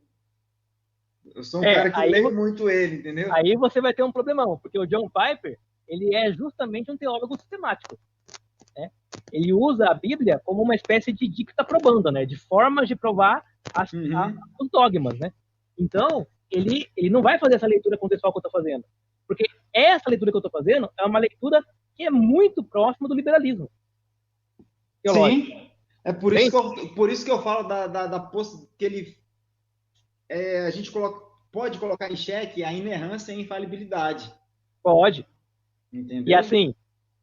sou um cara que leio muito ele, entendeu? Aí você vai ter um problemão, porque o John Piper, ele é justamente um teólogo sistemático. Né? Ele usa a Bíblia como uma espécie de dicta probanda, né? De formas de provar os dogmas, né? Então, ele não vai fazer essa leitura contextual que eu estou fazendo. Porque essa leitura que eu estou fazendo é uma leitura que é muito próxima do liberalismo teológico. Sim, é por isso que eu falo que ele a gente pode colocar em xeque a inerrância e a infalibilidade. Pode. Entendeu? E assim,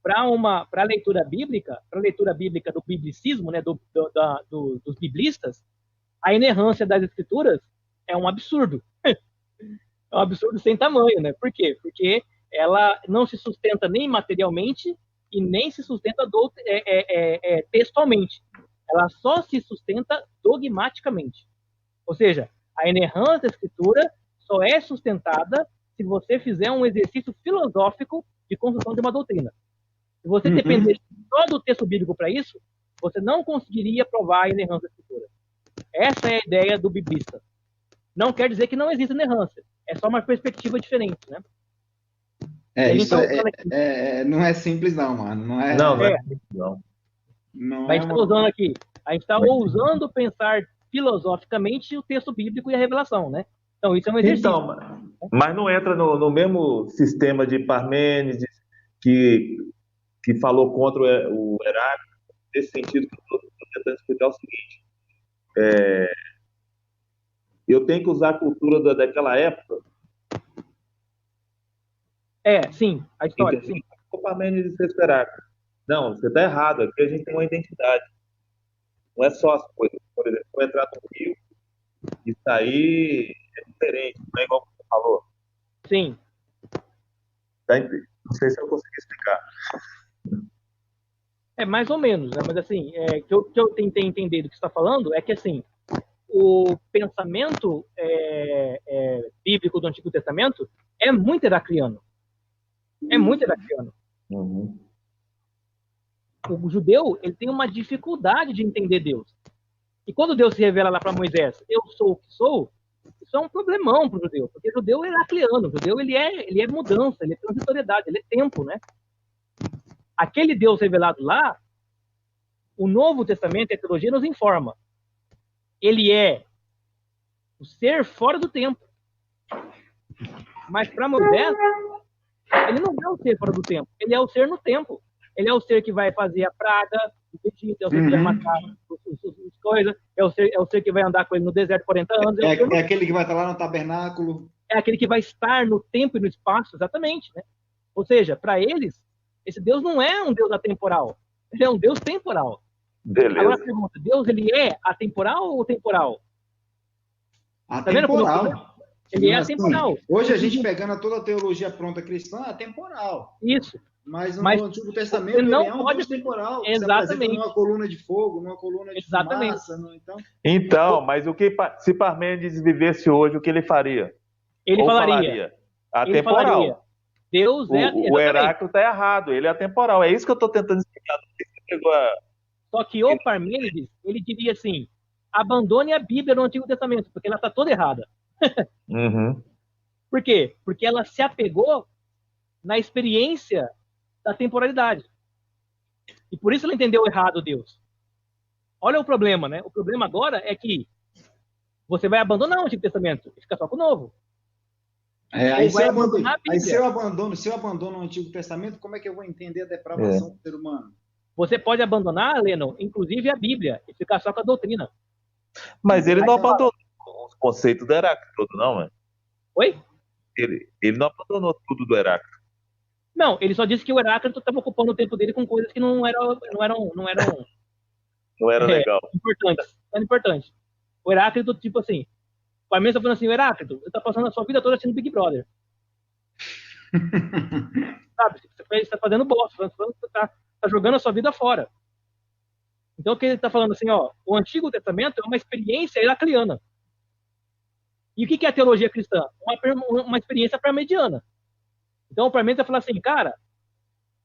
para a leitura bíblica do biblicismo, né, dos biblistas, a inerrância das escrituras é um absurdo. É um absurdo sem tamanho, né? Por quê? Porque ela não se sustenta nem materialmente e nem se sustenta textualmente. Ela só se sustenta dogmaticamente. Ou seja, a inerrância da escritura só é sustentada se você fizer um exercício filosófico de construção de uma doutrina. Se você depender só do texto bíblico para isso, você não conseguiria provar a inerrância da escritura. Essa é a ideia do biblista. Não quer dizer que não existe inerrância. É só uma perspectiva diferente, né? Não é simples não, mano. Não é. Não. A gente está usando aqui. A gente está ousando pensar filosoficamente o texto bíblico e a revelação, né? Então isso é um exercício. Então, mas não entra no mesmo sistema de Parmênides que falou contra o Heráclito, nesse sentido que eu estou tentando explicar o seguinte. Eu tenho que usar a cultura daquela época. Sim, a história, sim. O Parmênides e o Heráclito. Não, você está errado. Aqui a gente tem uma identidade. Não é só as coisas. Por exemplo, eu entrar no Rio e sair é diferente, não é igual que você falou. Sim. Não sei se eu consegui explicar. Mais ou menos, né? Mas assim, o que eu tentei entender do que você está falando é que assim, o pensamento bíblico do Antigo Testamento é muito heracliano. É muito heracliano. Uhum. O judeu, ele tem uma dificuldade de entender Deus. E quando Deus se revela lá para Moisés, eu sou o que sou, isso é um problemão para o judeu, porque o judeu é heracliano, o judeu ele é mudança, ele é transitoriedade, ele é tempo, né? Aquele Deus revelado lá, o Novo Testamento e a teologia nos informa. Ele é o ser fora do tempo. Mas para Moisés, ele não é o ser fora do tempo, ele é o ser no tempo. Ele é o ser que vai fazer a praga, o Egito, é o ser que vai matar as coisas, é o ser que vai andar com ele no deserto 40 anos. É aquele que vai estar lá no tabernáculo. É aquele que vai estar no tempo e no espaço, exatamente. Né? Ou seja, para eles, esse Deus não é um Deus atemporal, ele é um Deus temporal. Beleza. Agora a pergunta, Deus ele é atemporal ou temporal? Atemporal. Tá ele é atemporal. Hoje a gente pegando toda a teologia pronta cristã, é atemporal. Isso. Mas no Antigo Testamento ele é um Deus temporal. Exatamente. Numa coluna de fogo, numa coluna de fumaça. Então, mas se Parmênides vivesse hoje, o que ele faria? Ele falaria. Atemporal. Ele falaria, Deus é... O Heráclito está errado, ele é atemporal. É isso que eu estou tentando explicar. Só que o Parmênides, ele diria assim, abandone a Bíblia no Antigo Testamento, porque ela está toda errada. Uhum. Por quê? Porque ela se apegou na experiência da temporalidade. E por isso ela entendeu errado Deus. Olha o problema, né? O problema agora é que você vai abandonar o Antigo Testamento e fica só com o Novo. Aí se eu abandono o Antigo Testamento, como é que eu vou entender a depravação do ser humano? Você pode abandonar, Lennon, inclusive a Bíblia, e ficar só com a doutrina. Mas ele não abandonou os conceitos do Heráclito todo, não, mano? Oi? Ele não abandonou tudo do Heráclito. Não, ele só disse que o Heráclito estava ocupando o tempo dele com coisas que não eram legal. Importantes. Não era importante. O Heráclito, tipo assim, o Parmênides está falando assim, o Heráclito, você está passando a sua vida toda assistindo Big Brother. Sabe? Você está fazendo bosta, você está jogando a sua vida fora. Então, o que ele está falando assim, ó, o Antigo Testamento é uma experiência heracliana. E o que é a teologia cristã? Uma experiência parmediana. Então, o Parmênides vai falar assim, cara,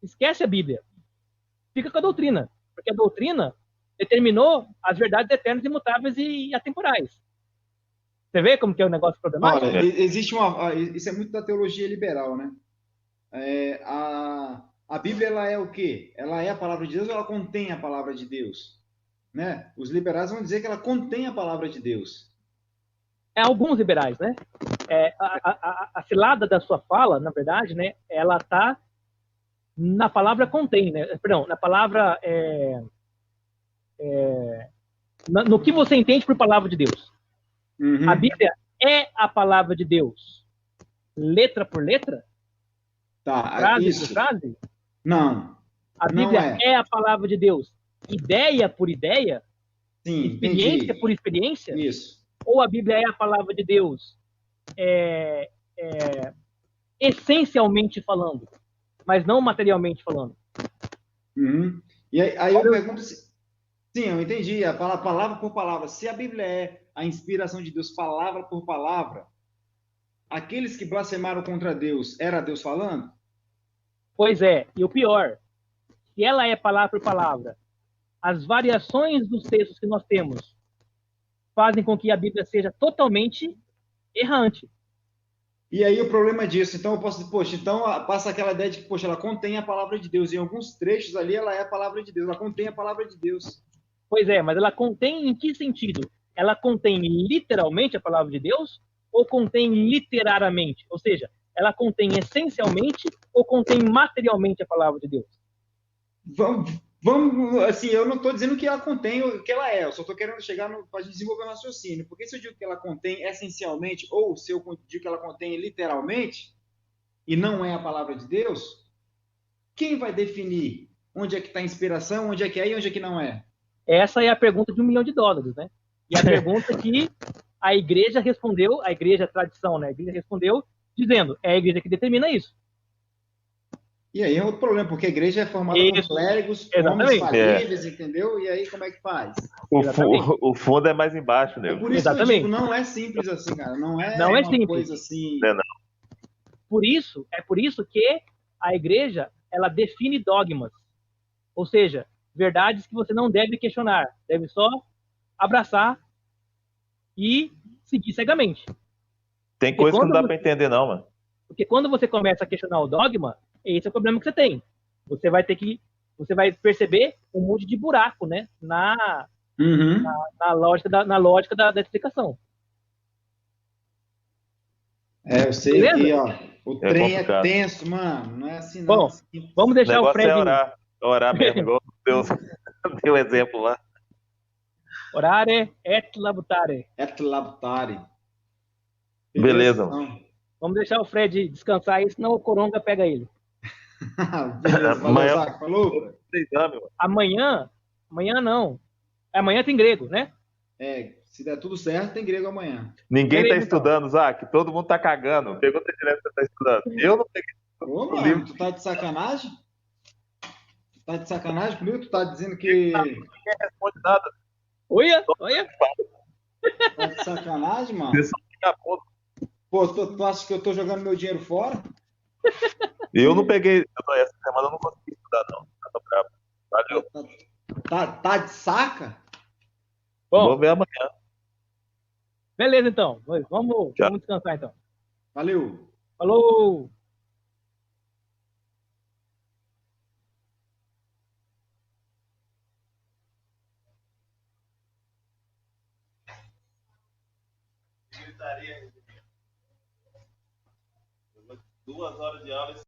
esquece a Bíblia. Fica com a doutrina. Porque a doutrina determinou as verdades eternas, imutáveis e atemporais. Você vê como que é o negócio problemático? Olha, existe uma... Isso é muito da teologia liberal, né? A Bíblia, ela é o quê? Ela é a palavra de Deus ou ela contém a palavra de Deus? Né? Os liberais vão dizer que ela contém a palavra de Deus. Alguns liberais, né? A cilada da sua fala, na verdade, né? Ela está na palavra contém, né? Perdão, na palavra... no que você entende por palavra de Deus. Uhum. A Bíblia é a palavra de Deus, letra por letra? Tá, frase isso. por frase? Não. A Bíblia é a palavra de Deus, ideia por ideia? Sim, experiência entendi. por experiência? Isso. Ou a Bíblia é a palavra de Deus essencialmente falando, mas não materialmente falando? Uhum. E aí eu pergunto se... Sim, eu entendi. A palavra por palavra. Se a Bíblia é a inspiração de Deus, palavra por palavra, aqueles que blasfemaram contra Deus, era Deus falando? Pois é. E o pior, se ela é palavra por palavra, as variações dos textos que nós temos fazem com que a Bíblia seja totalmente errante. E aí o problema disso, então eu posso dizer, poxa, então passa aquela ideia de que, poxa, ela contém a palavra de Deus. Em alguns trechos ali, ela é a palavra de Deus, ela contém a palavra de Deus. Pois é, mas ela contém em que sentido? Ela contém literalmente a palavra de Deus ou contém literariamente? Ou seja, ela contém essencialmente ou contém materialmente a palavra de Deus? Vamos, assim, eu não estou dizendo que ela contém o que ela é, eu só estou querendo chegar para desenvolver um raciocínio. Porque se eu digo que ela contém essencialmente, ou se eu digo que ela contém literalmente, e não é a palavra de Deus, quem vai definir onde é que está a inspiração, onde é que é e onde é que não é? Essa é a pergunta de $1 milhão, né? E a pergunta que a igreja respondeu, a igreja, a tradição, né? A igreja respondeu dizendo, é a igreja que determina isso. E aí é outro problema, porque a igreja é formada por clérigos, homens falíveis, entendeu? E aí como é que faz? O fundo é mais embaixo, né? Por isso que eu digo, não é simples assim, cara. Não é uma simples. Coisa assim... Não. Por isso que a igreja, ela define dogmas. Ou seja, verdades que você não deve questionar, deve só abraçar e seguir cegamente. Tem coisa que não dá para entender, não, mano. Porque quando você começa a questionar o dogma, esse é o problema que você tem. Você vai perceber um monte de buraco, né? Na lógica da explicação. Eu sei. Beleza? Que, ó, o trem é tenso, mano. Não é assim, não. Bom, vamos deixar o Fred... orar mesmo, igual Deus deu exemplo lá. Orare et labutare. Et labutare. Beleza. Vamos deixar o Fred descansar aí, senão o Coronga pega ele. Beleza, amanhã falou? Amanhã não. Amanhã tem grego, né? Se der tudo certo, tem grego amanhã. Ninguém tá estudando, Zac. Todo mundo tá cagando. Pergunta direto se você tá estudando. Eu não peguei. Ô, mano, tu tá de sacanagem? Tu tá de sacanagem comigo? Tu tá dizendo que... Ninguém responde nada. Olha. Tá de sacanagem, mano? Pô, tu acha que eu tô jogando meu dinheiro fora? Eu não peguei. Essa semana eu não consegui estudar, não. Tá bravo. Valeu. Tá de saca? Bom, vou ver amanhã. Beleza, então. Vamos descansar, então. Valeu. Falou! Gritaria. 2 horas de aula.